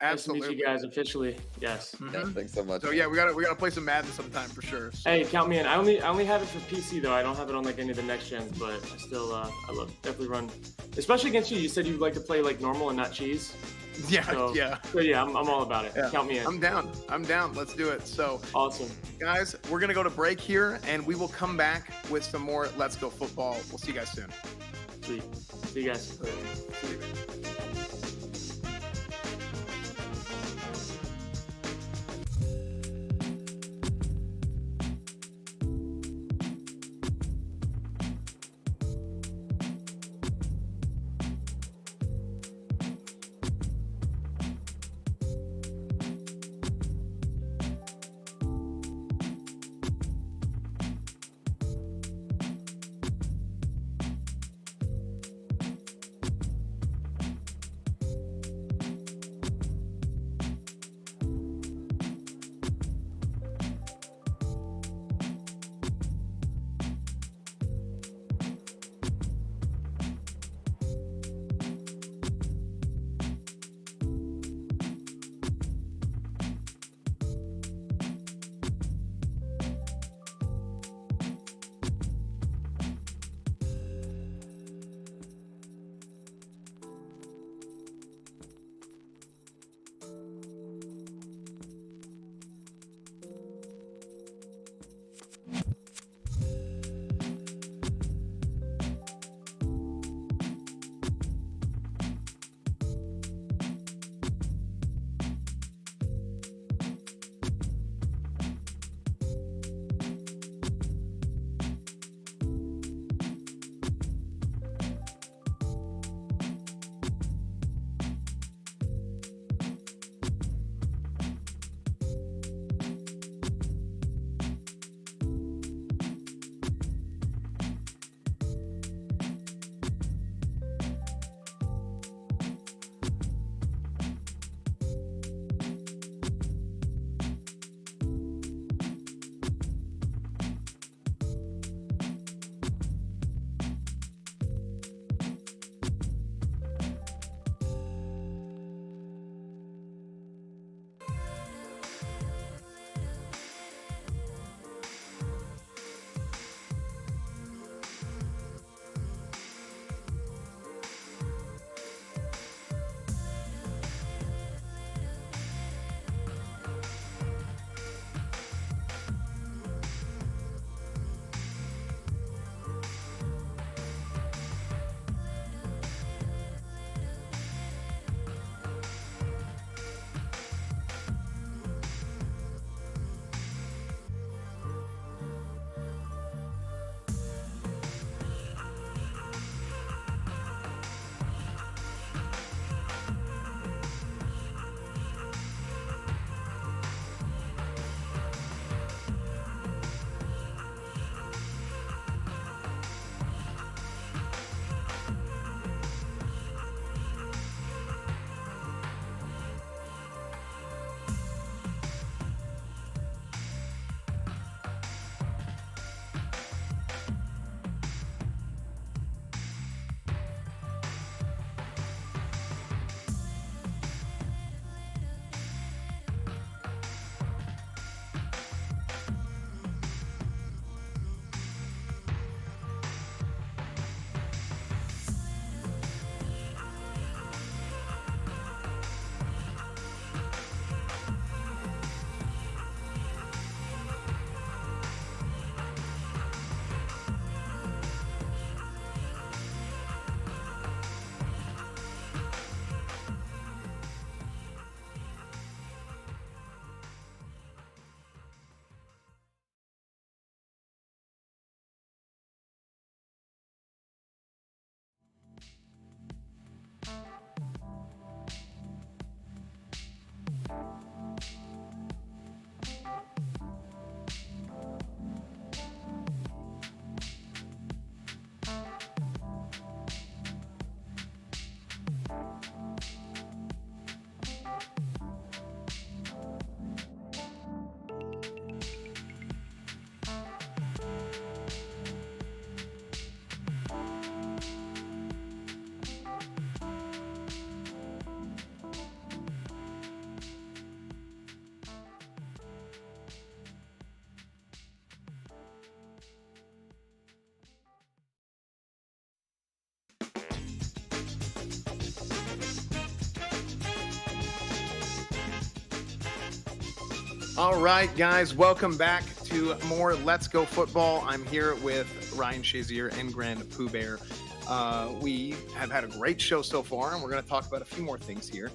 Nice to meet absolutely. you guys officially. Yes. Yeah, thanks so much. So man. yeah, we gotta play some Madden sometime for sure. So. Hey, count me in. I only have it for PC though. I don't have it on like any of the next gens, but I still I love definitely run, especially against you. You said you'd like to play like normal and not cheese. Yeah, So yeah. I'm all about it. Yeah. Count me in. I'm down. Let's do it. So Awesome. guys, we're gonna go to break here, and we will come back with some more Let's Go Football. We'll see you guys soon. Sweet. See you guys. See you. All right, guys, welcome back to more Let's Go Football. I'm here with Ryan Shazier and GrandPooBear. We have had a great show so far, and we're going to talk about a few more things here.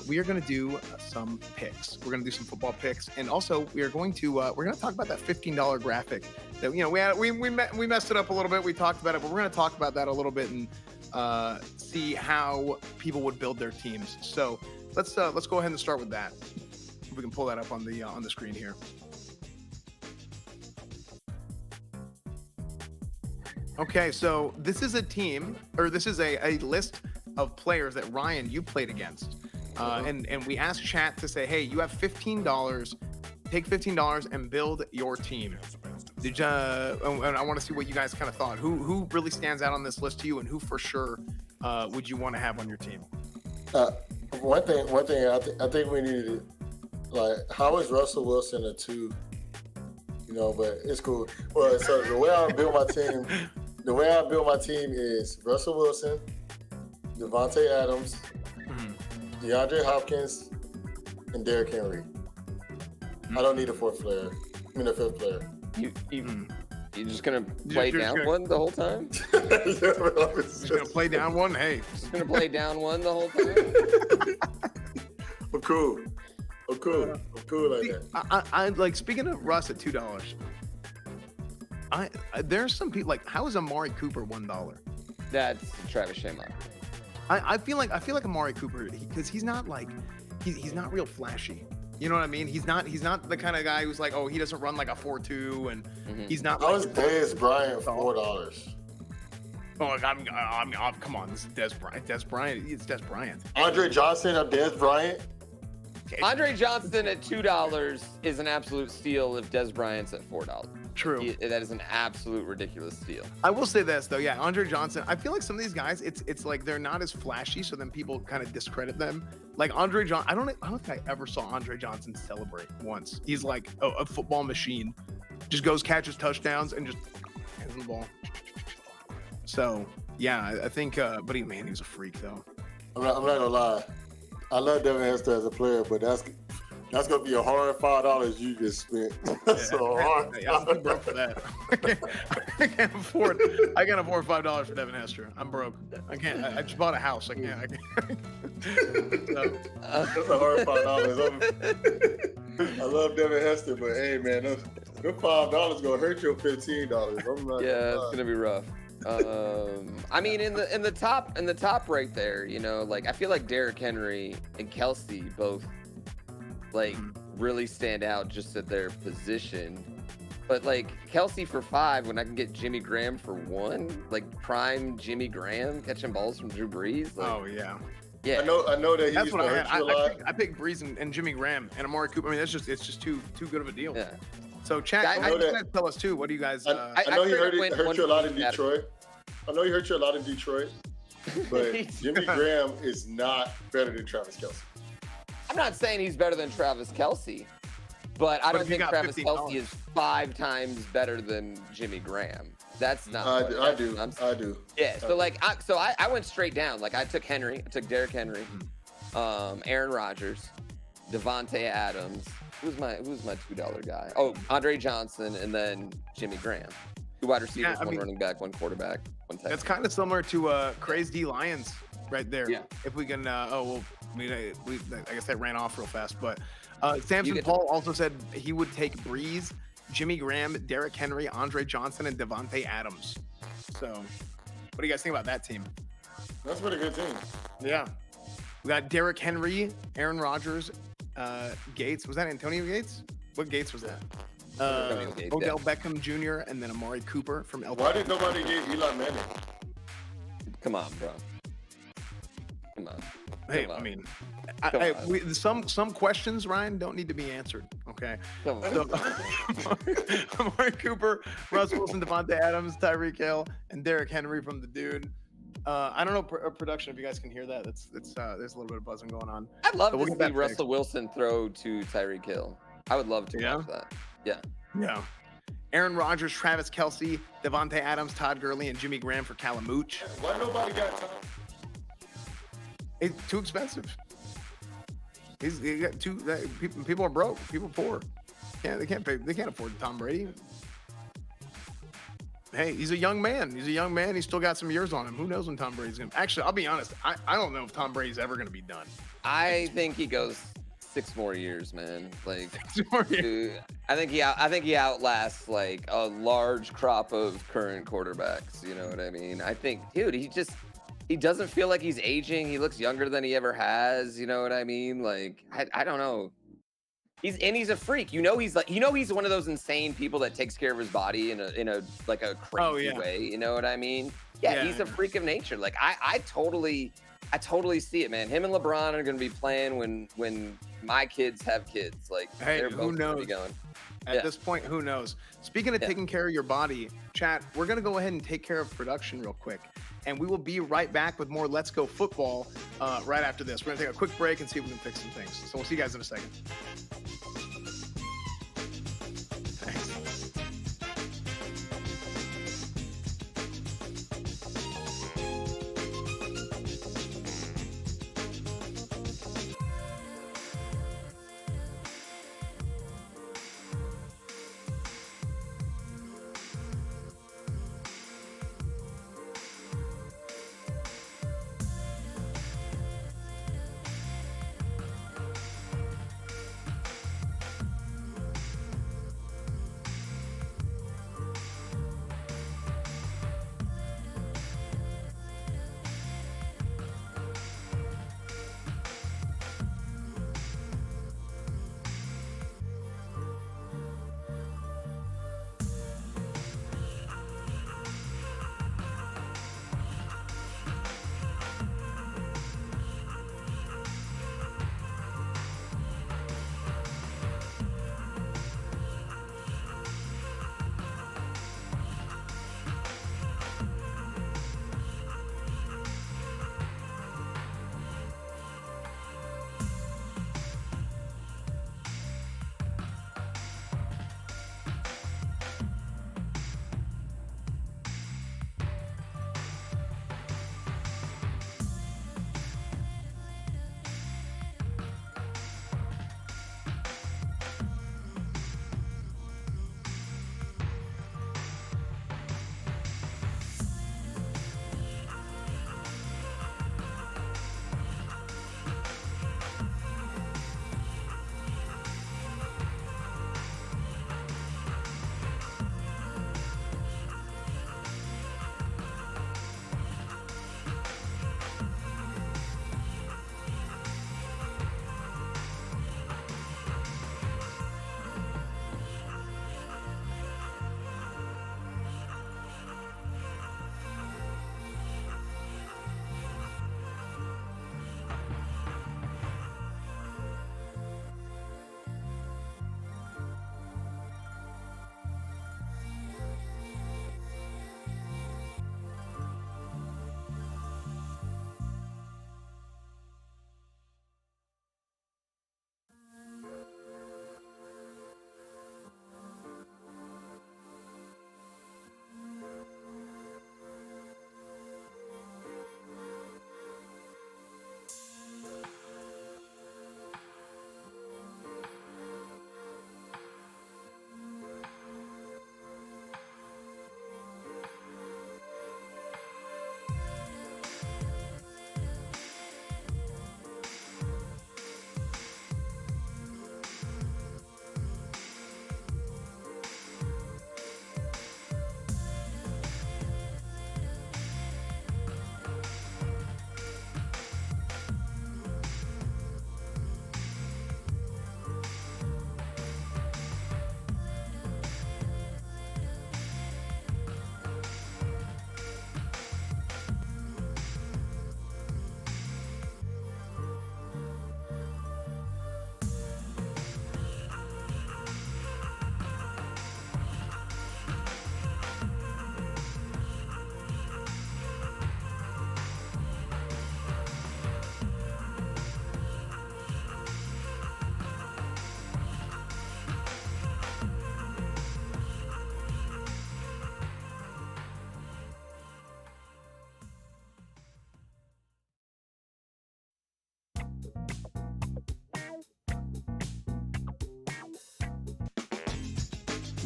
We are going to do some picks. We're going to do some football picks, and also we are going to talk about that $15 graphic that we messed it up a little bit. We talked about it, but we're going to talk about that a little bit and see how people would build their teams. So let's go ahead and start with that. We can pull that up on the screen here. Okay, so this is a team, or this is a list of players that Ryan, you played against, and we asked chat to say, hey, you have $15. Take $15 and build your team. And I want to see what you guys kind of thought. Who really stands out on this list to you, and who for sure would you want to have on your team? One thing I think we need to. Like, how is Russell Wilson a 2? But it's cool. Well, so the way I build my team is Russell Wilson, Devontae Adams, DeAndre Hopkins, and Derrick Henry. I don't need a fifth player. You're just gonna play down one the whole time? Just gonna play down one? Hey. Just gonna play down one the whole time? I'm cool like that. I like, speaking of Russ at $2. There's some people like, how is Amari Cooper $1? That's Travis Shamrock. I feel like Amari Cooper, because he's not like he's not real flashy. You know what I mean? He's not the kind of guy who's like, oh, he doesn't run like a 4.2, and he's not. I was Dez Bryant $4. Oh, I'm come on, this is Dez Bryant. It's Dez Bryant. Andre Johnson or Dez Bryant? Andre Johnson at $2 is an absolute steal if Dez Bryant's at $4. True. That is an absolute ridiculous steal. I will say this though, yeah, Andre Johnson. I feel like some of these guys, it's like they're not as flashy, so then people kind of discredit them. Like Andre Johnson, I don't think I ever saw Andre Johnson celebrate once. He's like a football machine, just goes, catches touchdowns, and just hands the ball. So yeah, I think, but he's a freak though. I'm not gonna lie. I love Devin Hester as a player, but that's gonna be a hard $5 you just spent. That's so hard. I'm broke for that. I can't afford $5 for Devin Hester. I'm broke. I can't. I just bought a house. I can't. So, that's a hard $5. I love Devin Hester, but hey, man, those $5 gonna hurt your $15. It's gonna be rough. I mean, in the top right there, like I feel like Derrick Henry and Kelsey both like really stand out just at their position. But like Kelsey for $5, when I can get Jimmy Graham for $1, like prime Jimmy Graham catching balls from Drew Brees. Like, oh yeah. Yeah. I know that he That's used what to I hurt had. you a lot. I picked Brees and Jimmy Graham and Amari Cooper. I mean, it's just too good of a deal. Yeah. So chat, tell us too. What do you guys? I know he hurt you a lot in Detroit. I know he hurt you a lot in Detroit, but Jimmy Graham is not better than Travis Kelce. I'm not saying he's better than Travis Kelce, but I don't think Travis Kelce is 5 times better than Jimmy Graham. That's not. I do. Yeah. So like, I went straight down. Like I took Henry. I took Derrick Henry, Aaron Rodgers, Devontae Adams. Who's my $2 guy? Oh, Andre Johnson, and then Jimmy Graham. 2 wide receivers, 1 running back, 1 quarterback, 1 tight. That's kind of similar to Crazy D Lions right there. Yeah. If we can, I guess that ran off real fast. But Samson Paul also said he would take Breeze, Jimmy Graham, Derrick Henry, Andre Johnson, and Devontae Adams. So, what do you guys think about that team? That's a pretty good team. Yeah. We got Derrick Henry, Aaron Rodgers, Gates. Was that Antonio Gates? What Gates was that? Odell Beckham Jr. and then Amari Cooper from LP. Why did nobody get Eli Manning? Come on, bro. Come on. Hey, I mean, some questions, Ryan, don't need to be answered. Okay. So, Amari Cooper, Russ Wilson, Devontae Adams, Tyreek Hill, and Derrick Henry from the dude. I don't know production if you guys can hear that. There's a little bit of buzzing going on. I'd love to see Russell Wilson throw to Tyreek Hill. I would love to watch that. Yeah. Yeah. Aaron Rodgers, Travis Kelce, Devontae Adams, Todd Gurley, and Jimmy Graham for Calamooch. Why nobody got time? It's too expensive. He got two. People are broke. People are poor. They can't pay. They can't afford Tom Brady. Hey, he's a young man. He's a young man. He's still got some years on him. Who knows when Tom Brady's gonna? Actually, I'll be honest. I don't know if Tom Brady's ever gonna be done. I think he goes 6 more years, man. Like, 6 more years. dude, I think he outlasts like a large crop of current quarterbacks. You know what I mean? I think, dude, he doesn't feel like he's aging. He looks younger than he ever has. You know what I mean? Like, I don't know. He's a freak. He's one of those insane people that takes care of his body in a like a crazy way. You know what I mean? Yeah, he's a freak of nature. Like I totally see it, man. Him and LeBron are gonna be playing when my kids have kids. Like, hey, they're who both knows? gonna be going. At this point, who knows? Speaking of taking care of your body, chat, we're going to go ahead and take care of production real quick. And we will be right back with more Let's Go Football right after this. We're going to take a quick break and see if we can fix some things. So we'll see you guys in a second. Thanks.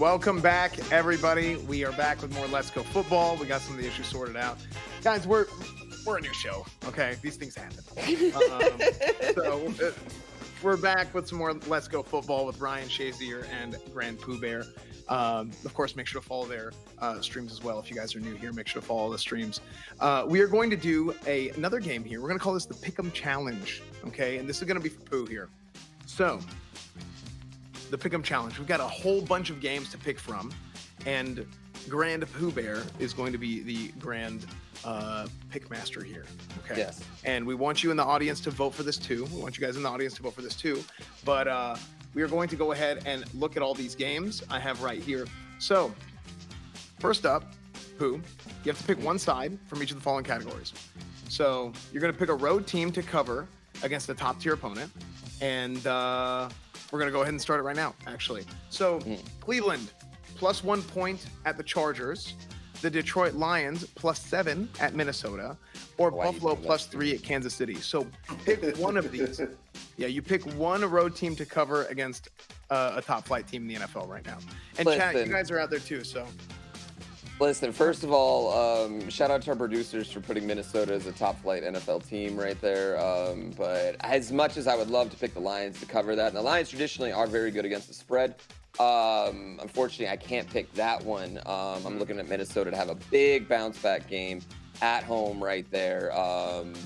Welcome back, everybody. We are back with more Let's Go Football. We got some of the issues sorted out. Guys, we're a new show, okay? These things happen. So we're back with some more Let's Go Football with Ryan Shazier and GrandPooBear. Of course, make sure to follow their streams as well. If you guys are new here, make sure to follow the streams. We are going to do another game here. We're going to call this the Pick'em Challenge, okay? And this is going to be for Pooh here. So, the Pick'em Challenge. We've got a whole bunch of games to pick from, and GrandPooBear is going to be the grand pick master here. Okay. Yes. And we want you in the audience to vote for this too. We want you guys in the audience to vote for this too. But we are going to go ahead and look at all these games I have right here. So, first up, Pooh, you have to pick one side from each of the following categories. So, you're going to pick a road team to cover against a top tier opponent, and we're going to go ahead and start it right now, actually. So, Cleveland, +1 point at the Chargers. The Detroit Lions, +7 at Minnesota. Or Buffalo, +3 at Kansas City. So, pick one of these. Yeah, you pick one road team to cover against a top flight team in the NFL right now. And chat, you guys are out there too, so. Listen, first of all, shout out to our producers for putting Minnesota as a top flight NFL team right there. But as much as I would love to pick the Lions to cover that, and the Lions traditionally are very good against the spread. Unfortunately, I can't pick that one. I'm looking at Minnesota to have a big bounce back game at home right there.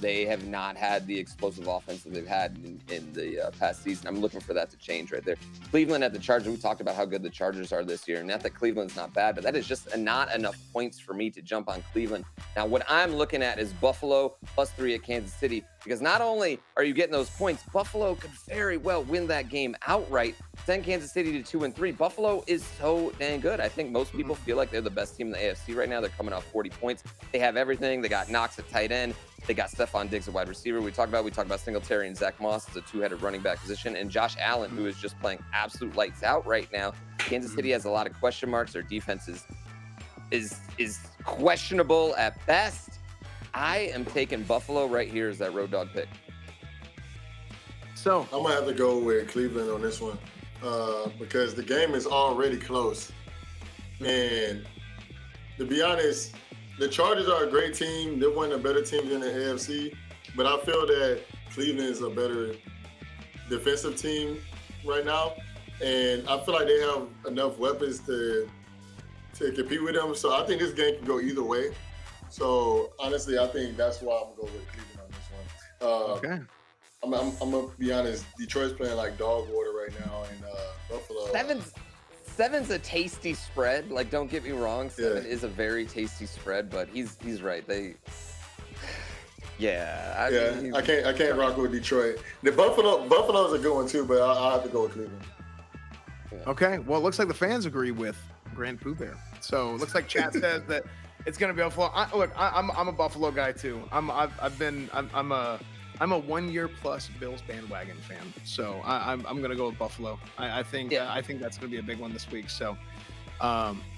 They have not had the explosive offense that they've had in the past season. I'm looking for that to change right there. Cleveland at the Chargers. We talked about how good the Chargers are this year. Not that Cleveland's not bad, but that is just not enough points for me to jump on Cleveland. Now, what I'm looking at is Buffalo +3 at Kansas City, because not only are you getting those points, Buffalo could very well win that game outright, send Kansas City to 2-3. Buffalo is so dang good. I think most people feel like they're the best team in the AFC right now. They're coming off 40 points. They have everything. They got Knox at tight end. They got Stephon Diggs at wide receiver. We talked about Singletary and Zach Moss as a two-headed running back position, and Josh Allen, who is just playing absolute lights out right now. Kansas City has a lot of question marks. Their defense is questionable at best. I am taking Buffalo right here as that road dog pick. So I'm gonna have to go with Cleveland on this one because the game is already close. And to be honest, the Chargers are a great team. They're one of the better teams in the AFC. But I feel that Cleveland is a better defensive team right now. And I feel like they have enough weapons to compete with them. So I think this game can go either way. So honestly, I think that's why I'm gonna go with Cleveland on this one. okay. I'm gonna be honest. Detroit's playing like dog water right now, and Buffalo. Seven's a tasty spread. Like, don't get me wrong, 7 is a very tasty spread. But he's right. I can't rock with Detroit. The Buffalo's a good one too, but I'll have to go with Cleveland. Okay. Well, it looks like the fans agree with GrandPooBear. So it looks like chat says that it's going to be Buffalo. I'm a Buffalo guy too. I'm a 1 year plus Bills bandwagon fan. So I'm going to go with Buffalo. I think that's going to be a big one this week. So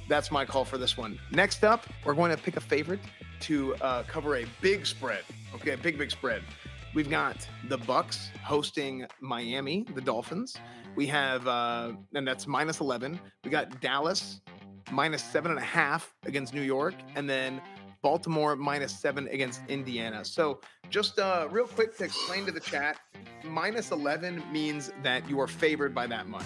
that's my call for this one. Next up, we're going to pick a favorite to cover a big spread. Okay, a big spread. We've got the Bucks hosting Miami, the Dolphins. We have, and that's -11. We got Dallas -7.5 against New York, and then Baltimore -7 against Indiana. So just real quick to explain to the chat, -11 means that you are favored by that much.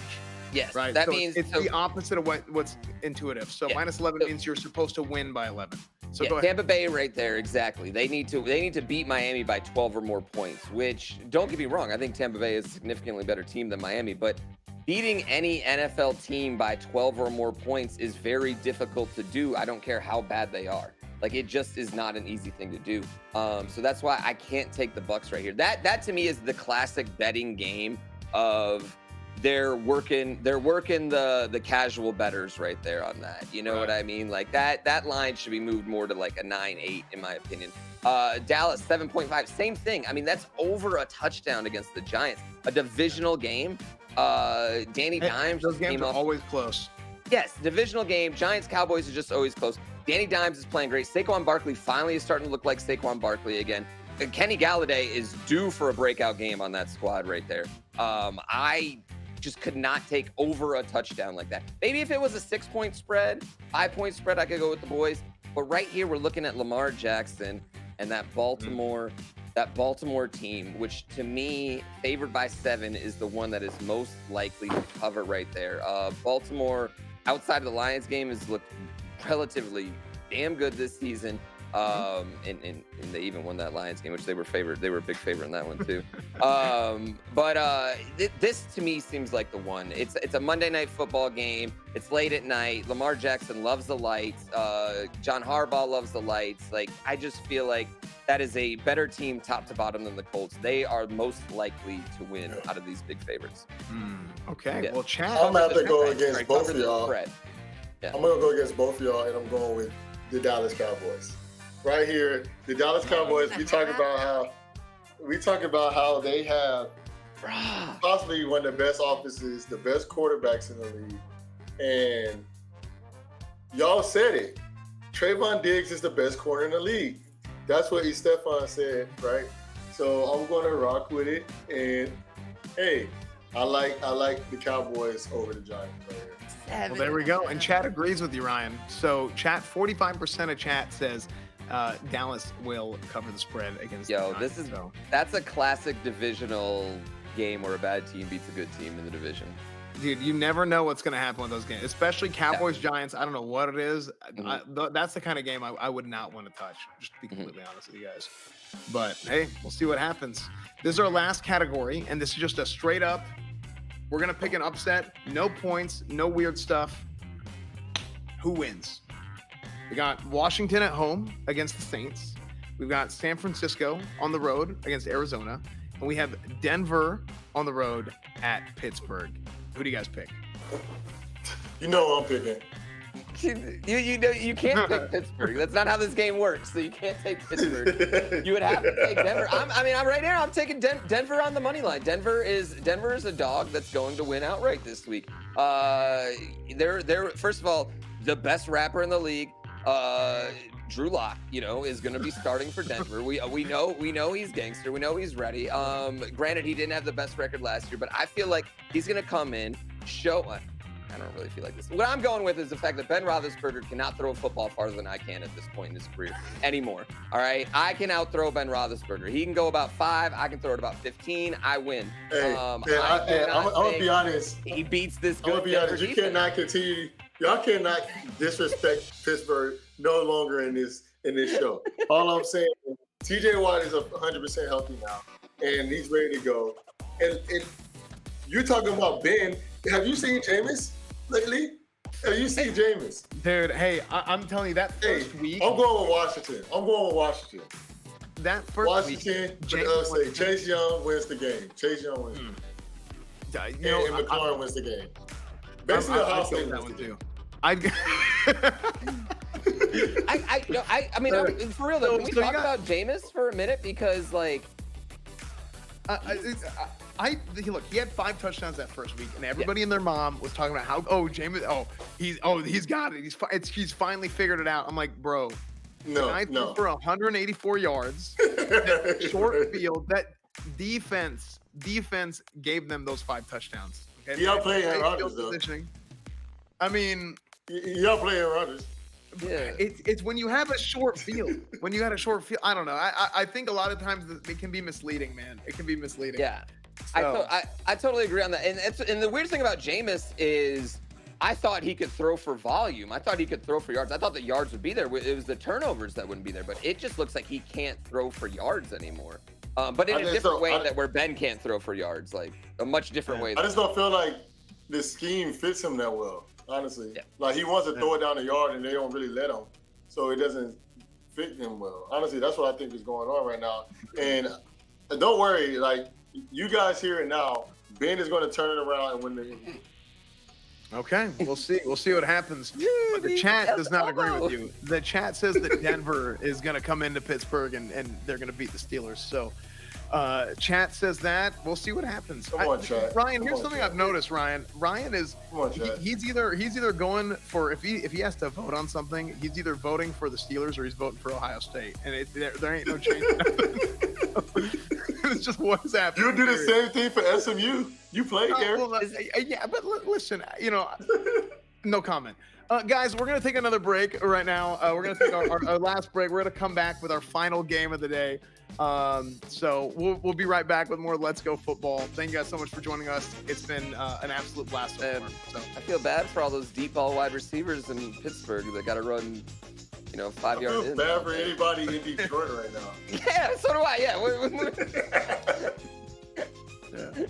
Yes, right. That so means it's the opposite of what's intuitive. So -11 means you're supposed to win by 11. So go ahead. Tampa Bay right there, exactly. They need to beat Miami by 12 or more points, which, don't get me wrong, I think Tampa Bay is a significantly better team than Miami, but beating any NFL team by 12 or more points is very difficult to do. I don't care how bad they are. Like, it just is not an easy thing to do. So that's why I can't take the Bucks right here. That to me is the classic betting game of they're working the casual bettors right there on that. You know what I mean? Like that line should be moved more to like a 9-8 in my opinion. Dallas 7.5, same thing. I mean, that's over a touchdown against the Giants. A divisional game. Danny Dimes. Those games are always close. Yes, divisional game. Giants Cowboys are just always close. Danny Dimes is playing great. Saquon Barkley finally is starting to look like Saquon Barkley again. And Kenny Galladay is due for a breakout game on that squad right there. just could not take over a touchdown like that. Maybe if it was a 6-point spread, 5-point spread, I could go with the boys. But right here, we're looking at Lamar Jackson and that Baltimore team, which to me, favored by 7, is the one that is most likely to cover right there. Baltimore, outside of the Lions game, has looked relatively damn good this season. And they even won that Lions game, which they were favored. They were a big favorite in that one too. This to me seems like the one. It's a Monday night football game. It's late at night. Lamar Jackson loves the lights. John Harbaugh loves the lights. Like, I just feel like that is a better team top to bottom than the Colts. They are most likely to win out of these big favorites. Okay. Yeah. Well, Chad, I'm going to have to go against both of y'all. Yeah. I'm going to go against both of y'all, and I'm going with the Dallas Cowboys. Right here, the Dallas Cowboys, we talk about how they have possibly one of the best offenses, the best quarterbacks in the league. And y'all said it. Trayvon Diggs is the best corner in the league. That's what Estefan said, right? So I'm going to rock with it. And hey, I like the Cowboys over the Giants right here. well, there we go. And chat agrees with you, Ryan. So chat, 45% of chat says Dallas will cover the spread against the Giants. That's a classic divisional game where a bad team beats a good team in the division. Dude, you never know what's going to happen with those games, especially Cowboys Giants. I don't know what it is. That's the kind of game I would not want to touch, just to be completely honest with you guys. But hey, we'll see what happens. This is our last category, and this is just a straight up, we're going to pick an upset, no points, no weird stuff. Who wins? We got Washington at home against the Saints. We've got San Francisco on the road against Arizona. And we have Denver on the road at Pittsburgh. Who do you guys pick? You know who I'm picking. You can't pick Pittsburgh. That's not how this game works. So you can't take Pittsburgh. You would have to take Denver. I'm right here. I'm taking Denver on the money line. Denver is a dog that's going to win outright this week. They're first of all the best rapper in the league. Drew Lock, is going to be starting for Denver. We know he's gangster. We know he's ready. Granted, he didn't have the best record last year, but I feel like he's going to come in, show. I don't really feel like this. What I'm going with is the fact that Ben Roethlisberger cannot throw a football farther than I can at this point in his career anymore. All right, I can outthrow Ben Roethlisberger. He can go about 5. I can throw it about 15. I win. Hey, I'm gonna be honest. He beats this good. I'm gonna be honest. You cannot continue. Y'all cannot disrespect Pittsburgh no longer in this show. All I'm saying is TJ Watt is 100% healthy now, and he's ready to go. And you're talking about Ben. Have you seen Jameis lately? Have you seen Jameis? Dude, hey, I'm telling you, that first week. I'm going with Washington. That first Washington, week. Chase Young wins the game. Chase Young wins. And McLaurin wins the game. Basically, Ohio State wins the game. For real though, can we talk about Jameis for a minute? Because look, he had 5 touchdowns that first week, and everybody and their mom was talking about how Jameis, he's got it. He's finally figured it out. I'm like, bro, threw for 184 yards, short field. That defense gave them those 5 touchdowns. Okay? Y'all playing Aaron Rodgers though. I mean, y'all playing Aaron Rodgers. Yeah, it's when you have a short field. I don't know. I think a lot of times it can be misleading, man. It can be misleading. Yeah, so. I totally agree on that. And the weird thing about Jameis is I thought he could throw for volume. I thought he could throw for yards. I thought the yards would be there. It was the turnovers that wouldn't be there. But it just looks like he can't throw for yards anymore. But in a different way where Ben can't throw for yards, like a much different way. I just don't feel like the scheme fits him that well. Honestly, like he wants to throw it down the yard and they don't really let him, so it doesn't fit him well. Honestly, that's what I think is going on right now. And don't worry, like you guys hear it now. Ben is going to turn it around and win the game. Okay, we'll see. We'll see what happens. But the chat does not agree with you. The chat says that Denver is going to come into Pittsburgh and they're going to beat the Steelers. So. Chat says that. We'll see what happens. Come on, chat. Ryan, here's something I've noticed. Ryan is he's either going for if he has to vote on something, he's either voting for the Steelers or he's voting for Ohio State, and there ain't no change. It's just what's happening. You do the same thing for SMU. You played, Garrett? Yeah, but listen, no comment. Guys, we're going to take another break right now. We're going to take our last break. We're going to come back with our final game of the day. So we'll be right back with more Let's Go Football. Thank you guys so much for joining us. It's been an absolute blast so far. So I feel bad for all those deep ball wide receivers in Pittsburgh that got to run, 5 yards in. I feel bad for anybody in Detroit right now. Yeah, so do I. Yeah. yeah.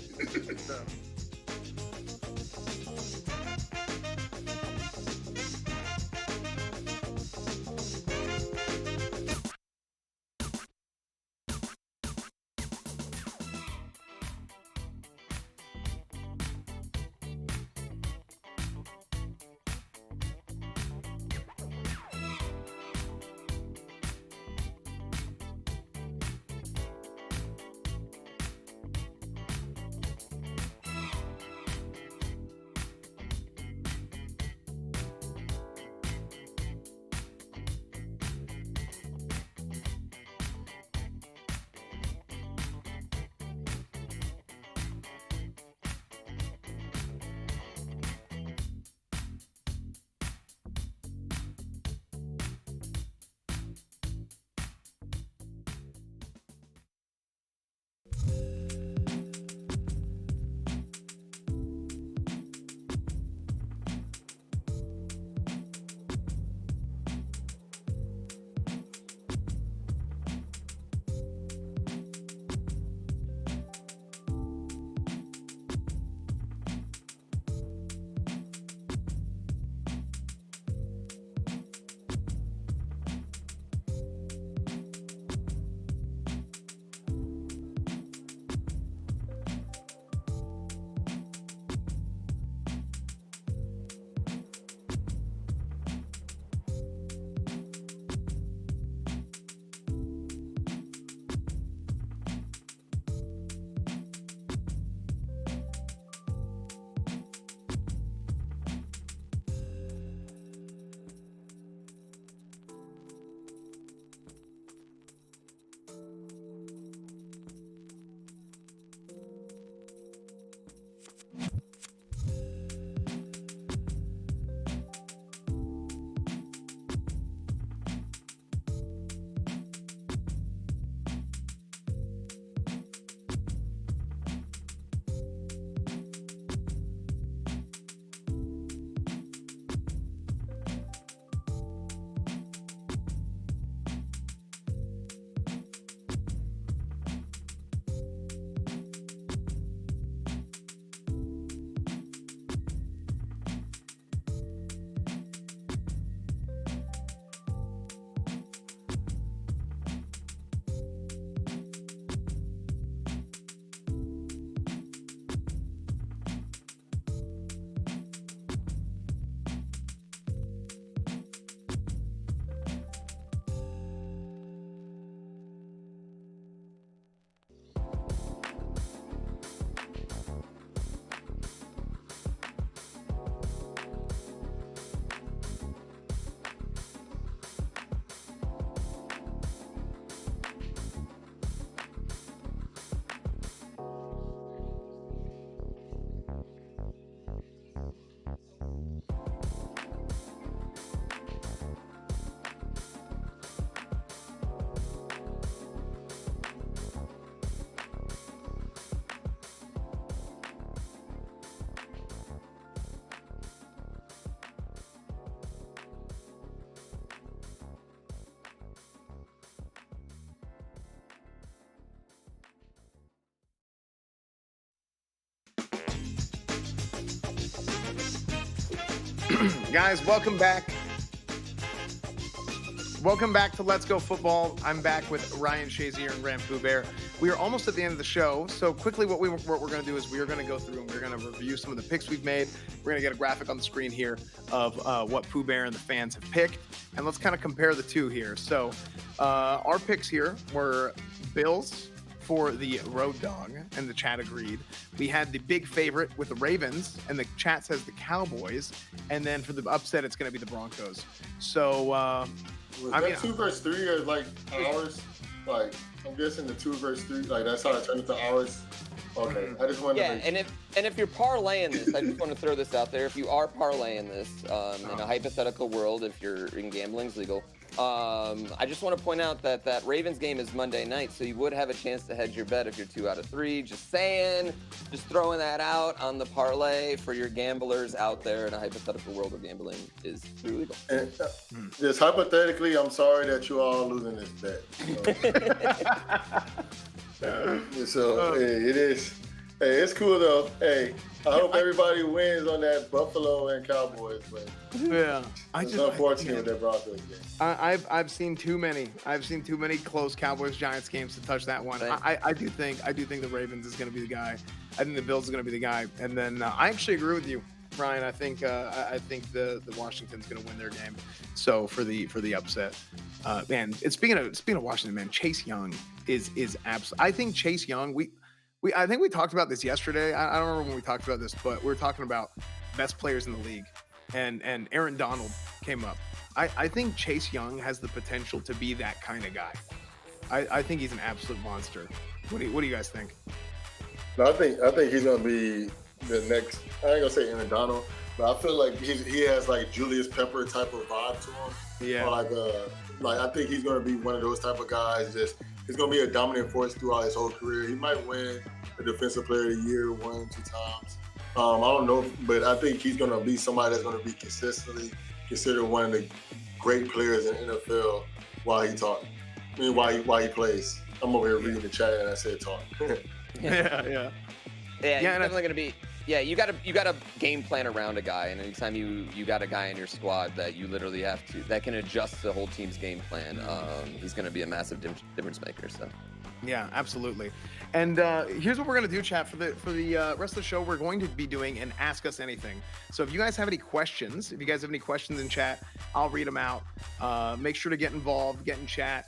Guys, welcome back. Welcome back to Let's Go Football. I'm back with Ryan Shazier and GrandPooBear. We are almost at the end of the show. So quickly, what we're going to do is we are going to go through and we're going to review some of the picks we've made. We're going to get a graphic on the screen here of what Pooh Bear and the fans have picked. And let's kind of compare the two here. So our picks here were Bills for the Road Dog, and the chat agreed. We had the big favorite with the Ravens, and the chat says the Cowboys. And then for the upset, it's going to be the Broncos. So, was that 2 versus 3 or like ours? Like, I'm guessing the 2 versus 3, like that's how it turned into ours. Okay, I just wanted to make and And if you're parlaying this, I just want to throw this out there. If you are parlaying this in a hypothetical world, if you're in gambling's legal, I just want to point out that that Ravens game is Monday night, so you would have a chance to hedge your bet if you're 2 out of 3. Just saying, just throwing that out on the parlay for your gamblers out there in a hypothetical world where gambling is illegal. And, just hypothetically, I'm sorry that you all losing this bet. So hey, it is. Hey, it's cool though. Hey, I hope everybody wins on that Buffalo and Cowboys, but Yeah, it's unfortunate with that Broncos game. I've seen too many. I've seen too many close Cowboys Giants games to touch that one. I do think the Ravens is going to be the guy. I think the Bills is going to be the guy. And then I actually agree with you, Ryan. I think the Washington's going to win their game. So for the upset, man. Speaking of Washington, man, Chase Young is absolutely. I think Chase Young. I think we talked about this yesterday. I don't remember when we talked about this, but we were talking about best players in the league, and Aaron Donald came up. I think Chase Young has the potential to be that kind of guy. I think he's an absolute monster. What do you guys think? No, I think he's gonna be the next. I ain't gonna say Aaron Donald, but I feel like he has like Julius Pepper type of vibe to him. Yeah. Or like I think he's gonna be one of those type of guys. He's gonna be a dominant force throughout his whole career. He might win the Defensive Player of the Year 1 or 2 times. I don't know, but I think he's gonna be somebody that's gonna be consistently considered one of the great players in the NFL while he talks. I mean, while he plays. I'm over here reading the chat and I said talk. Yeah, he's definitely gonna be. Yeah, you gotta game plan around a guy, and anytime you got a guy in your squad that you literally have to that can adjust the whole team's game plan, he's gonna be a massive difference maker. So. Yeah, absolutely. And here's what we're gonna do, chat. For the rest of the show, we're going to be doing an Ask Us Anything. So if you guys have any questions, in chat, I'll read them out. Make sure to get involved, get in chat.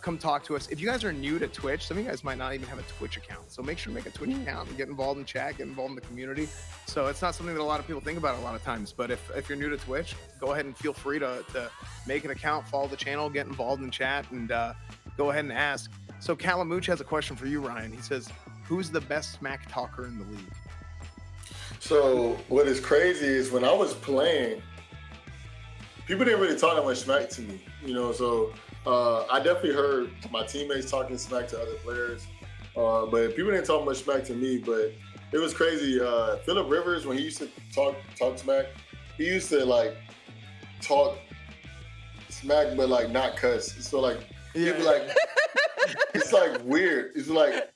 Come talk to us. If you guys are new to Twitch, some of you guys might not even have a Twitch account. So make sure to make a Twitch account and get involved in chat, get involved in the community. So it's not something that a lot of people think about a lot of times. But if you're new to Twitch, go ahead and feel free to make an account, follow the channel, get involved in chat, and go ahead and ask. So Calamooch has a question for you, Ryan. He says, who's the best smack talker in the league? So what is crazy is when I was playing, people didn't really talk that much smack to me, so I definitely heard my teammates talking smack to other players, but people didn't talk much smack to me. But it was crazy. Phillip Rivers, when he used to talk smack, he used to like talk smack, but like not cuss. So like he'd be like, it's like weird. It's like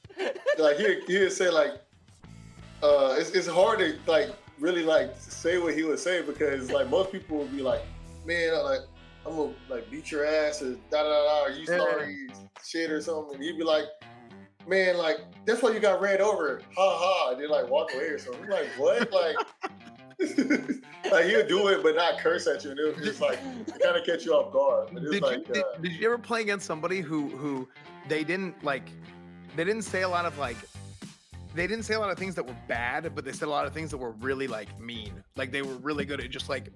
he'd say like, it's hard to like really like say what he would say because like most people would be like, man, like I'm gonna like beat your ass or da da da. Are you sorry, shit or something? And he'd be like, man, like that's why you got ran over. Ha ha. And then like walk away or something. I'm like, what? Like, like he'll do it but not curse at you, and it was just like kind of catch you off guard. But it was did you ever play against somebody who they didn't say a lot of things that were bad, but they said a lot of things that were really like mean. Like they were really good at just like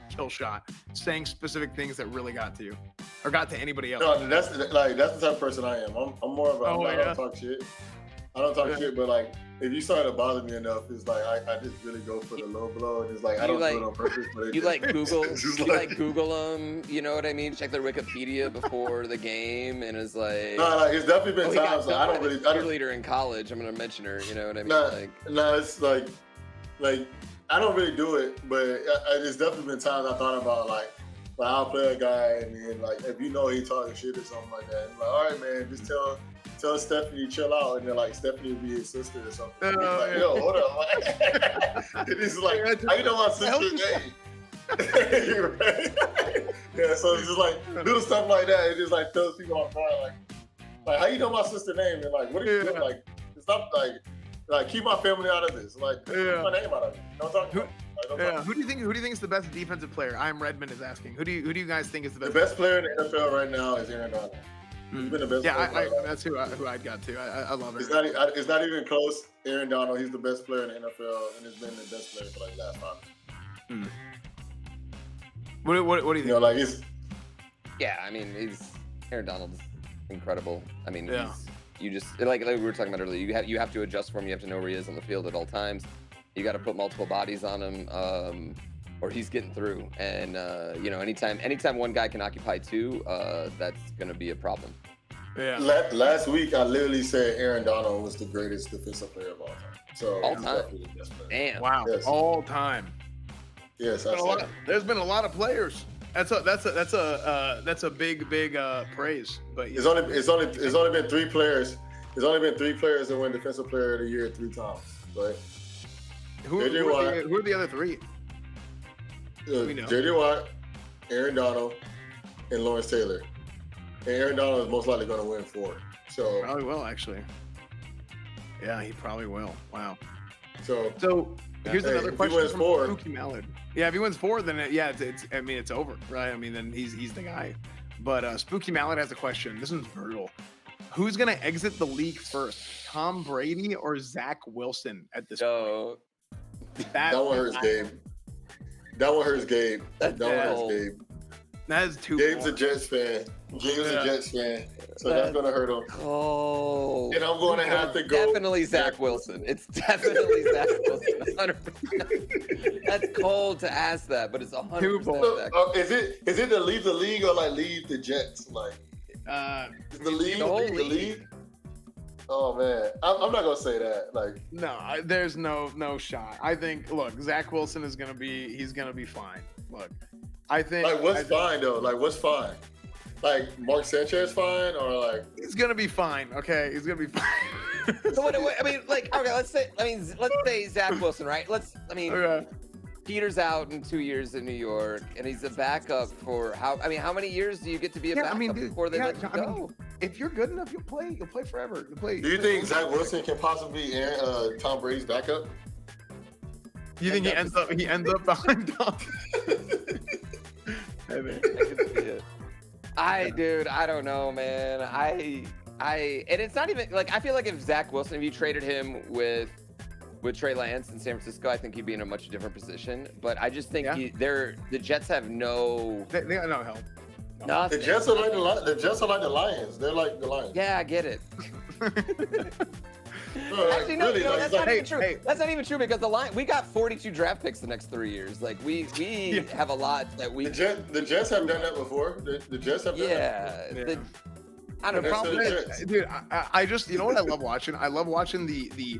kill shot, saying specific things that really got to you or got to anybody else. No, that's the type of person I am. I'm more of a I don't talk shit. I don't talk shit, but like if you start to bother me enough, it's like I just really go for the low blow, and it's like I don't do it on purpose. But you like Google, Google them. You know what I mean? Check their Wikipedia before the game, and it's like it's definitely been times like, I don't really. Cheerleader in college. I'm gonna mention her. You know what I mean? It's like I don't really do it, but it's definitely been times I thought about like I'll play a guy, and then like if he talking shit or something like that, I'm like, all right, man, just tell Stephanie chill out, and then like Stephanie will be his sister or something. Like, yo, hold up. It's like, how you know my sister's name? Right? Yeah, so it's just like little stuff like that. It just like throws people off guard. Like how you know my sister's name? And like, what are you doing? Like, stop. Like keep my family out of this. Like keep my name out of it. Don't talk to me. Who do you think is the best defensive player? I'm Redmond is asking. Who do you guys think is the best? The best player in the NFL right now is Aaron Donald. He's been the best. Yeah, that's who I'd got to. I love it. It's not even close. Aaron Donald, he's the best player in the NFL, and has been the best player for like the last 5 years. What do you think? Yeah, I mean, Aaron Donald's incredible. I mean, you just like we were talking about earlier. You have to adjust for him. You have to know where he is on the field at all times. You got to put multiple bodies on him, or he's getting through. And you know, anytime one guy can occupy two, that's going to be a problem. Yeah. Last week, I literally said Aaron Donald was the greatest defensive player of all time. So All time? Damn. Wow. Yes. All time. Yes, There's been a lot of players. That's a big praise. But it's only been 3 players. There's only been 3 players that win Defensive Player of the Year 3 times. Right? who are the other 3? We know. J.D. Watt, Aaron Donald, and Lawrence Taylor. And Aaron Donald is most likely going to win 4. So Probably will, actually. Yeah, he probably will. Wow. So here's another if question he wins from 4, Spooky Mallard. Yeah, if he wins 4, then it's over, right? I mean, then he's the guy. But Spooky Mallard has a question. This one's brutal. Who's gonna exit the league first, Tom Brady or Zach Wilson at this point? that one hurts Gabe. That one hurts Gabe. That is too. Gabe's a Jets fan. So that's gonna hurt him. Oh. And I'm going to have to go. Definitely Zach Wilson. It's definitely Zach Wilson. 100%. That's cold to ask that, but it's 100%. Zach. Is it to leave the league or like leave the Jets? Like the league, the whole leave the league. Oh man, I'm not gonna say that. Like no, there's no shot. I think. Look, Zach Wilson is gonna be. He's gonna be fine. Look, I think. Like what's fine though? Like what's fine? Like Mark Sanchez fine or like? He's gonna be fine. Okay, he's gonna be fine. So what, I mean, like, okay, let's say Zach Wilson, right? Okay. Peter's out in 2 years in New York, and he's a backup for how many years do you get to be a backup before they let you go? If you're good enough, you'll play forever. You'll play. Do you think Zach Wilson can possibly be Tom Brady's backup? You think he ends up behind Tom? I don't know, man. And it's not even like I feel like if Zach Wilson, if you traded him with Trey Lance in San Francisco, I think he'd be in a much different position. But I just think the Jets have no. They got no help. Nothing. The Jets are like the Lions. They're like the Lions. Yeah, I get it. Actually, no, that's not even true. That's not even true because we got 42 draft picks the next 3 years. Like we have a lot that we. The Jets have done that before. The Jets have done that before. I don't know. Dude, I just, you know what I love watching? I love watching the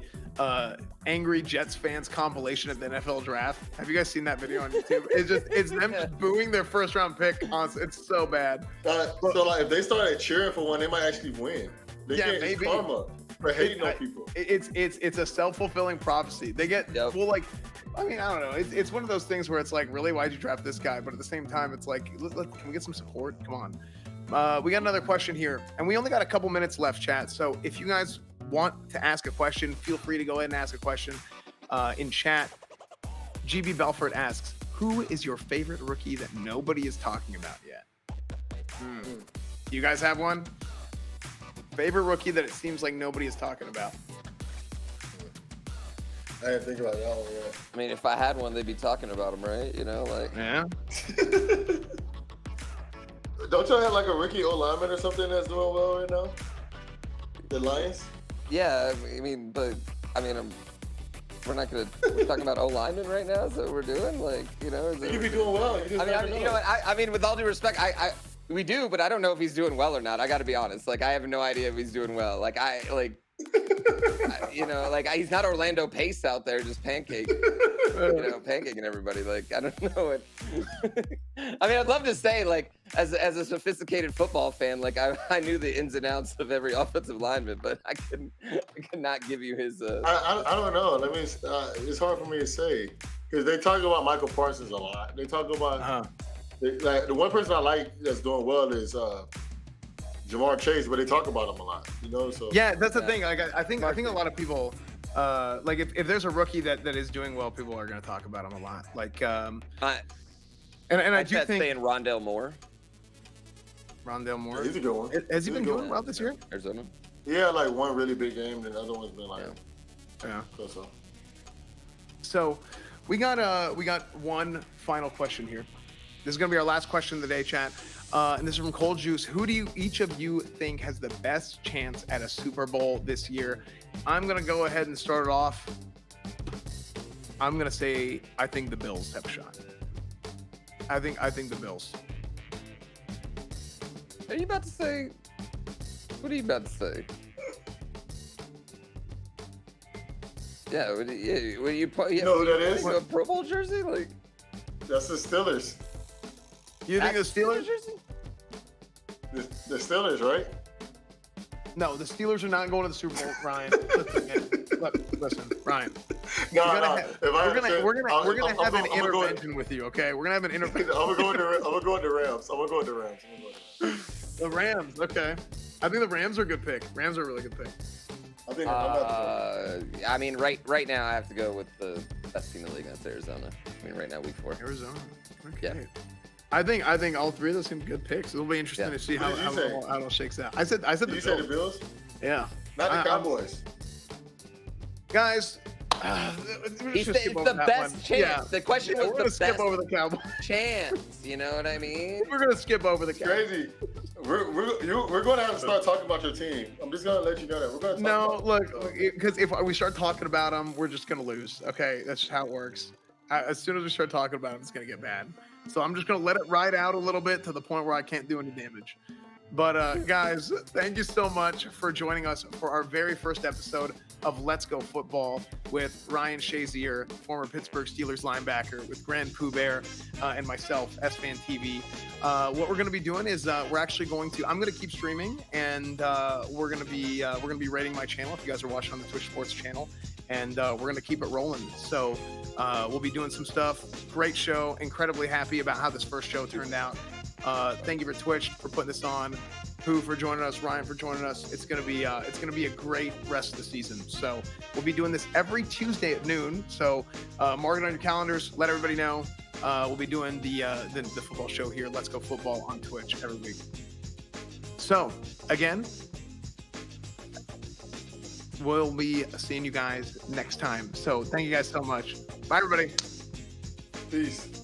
angry Jets fans compilation of the NFL draft. Have you guys seen that video on YouTube? It's them just booing their first round pick. It's so bad. So like, if they started cheering for one, they might actually win. Maybe. Karma for hating on people. It's a self-fulfilling prophecy. They get full like. I mean, I don't know. It's one of those things where it's like, really, why'd you draft this guy? But at the same time, it's like, can we get some support? Come on. We got another question here, and we only got a couple minutes left, chat. So if you guys want to ask a question, feel free to go ahead and ask a question in chat. GB Belfort asks, who is your favorite rookie that nobody is talking about yet? You guys have one? Favorite rookie that it seems like nobody is talking about? I didn't think about that one yet. I mean, if I had one, they'd be talking about him, right? You know, like. Yeah. Don't y'all have like a rookie O-lineman or something that's doing well right now? The Lions? Yeah, we're talking about O-lineman right now. Is that what we're doing? Like, you know, you could be doing well. You know what? I mean, with all due respect, we do, but I don't know if he's doing well or not. I got to be honest. Like, I have no idea if he's doing well. He's not Orlando Pace out there just pancaking everybody. Like, I don't know it. I mean, I'd love to say, like, as a sophisticated football fan, like I knew the ins and outs of every offensive lineman, but I could not give you his. I don't know. It's hard for me to say because they talk about Michael Parsons a lot. They talk about the one person I like that's doing well is Jamar Chase, but they talk about him a lot, you know. So yeah, that's the thing. Like, I think a lot of people, like if there's a rookie that is doing well, people are going to talk about him a lot. Like, and I do think saying Rondale Moore. Rondale Moore, he's a good one. Has he been doing well this year? Arizona. Yeah, like one really big game, and the other one's been like, yeah. So. So, we got one final question here. This is going to be our last question of the day, chat. And this is from Cold Juice. Who do each of you think has the best chance at a Super Bowl this year? I'm gonna go ahead and start it off. I'm gonna say I think the Bills have a shot. I think the Bills. Are you about to say? What are you about to say? Yeah, what you put? You know who that is? A Pro Bowl jersey, like That's the Steelers. You think the Steelers? jersey? The Steelers, right? No, the Steelers are not going to the Super Bowl, Ryan. Listen, Ryan. No, We're gonna have an intervention with you, okay? We're gonna have an intervention. I'm gonna go with the Rams. I'm gonna go with the Rams. The Rams, okay. I think the Rams are a good pick. Rams are a really good pick. I think I'm about to I mean, right now I have to go with the best team in the league. That's Arizona. I mean, right now week 4. Arizona. Okay. Yeah. I think all three of those seem good picks. It'll be interesting to see how it all shakes out. I said Did the you say the Bills. Bills? Yeah. Not the Cowboys. Guys, He said it's the best chance. Yeah. The question We're was gonna the skip best over the Cowboys. chance. You know what I mean? We're gonna skip over the It's Cowboys. crazy. We're going to have to start talking about your team. I'm just going to let you know that. We're going to No, talk look, because if we start talking about them, we're just gonna lose. Okay, that's just how it works. As soon as we start talking about them, it's gonna get bad. So I'm just gonna let it ride out a little bit to the point where I can't do any damage. But guys, thank you so much for joining us for our very first episode of Let's Go Football with Ryan Shazier, former Pittsburgh Steelers linebacker, with GrandPooBear and myself, EsfandTV. What we're going to be doing is we're actually going to. I'm going to keep streaming, and we're going to be rating my channel if you guys are watching on the Twitch Sports channel, and we're going to keep it rolling. So we'll be doing some stuff. Great show. Incredibly happy about how this first show turned out. Thank you for Twitch for putting this on. Pooh for joining us, Ryan for joining us. It's gonna be a great rest of the season. So we'll be doing this every Tuesday at noon. So mark it on your calendars. Let everybody know. We'll be doing the football show here. Let's Go Football on Twitch every week. So again, we'll be seeing you guys next time. So thank you guys so much. Bye everybody. Peace.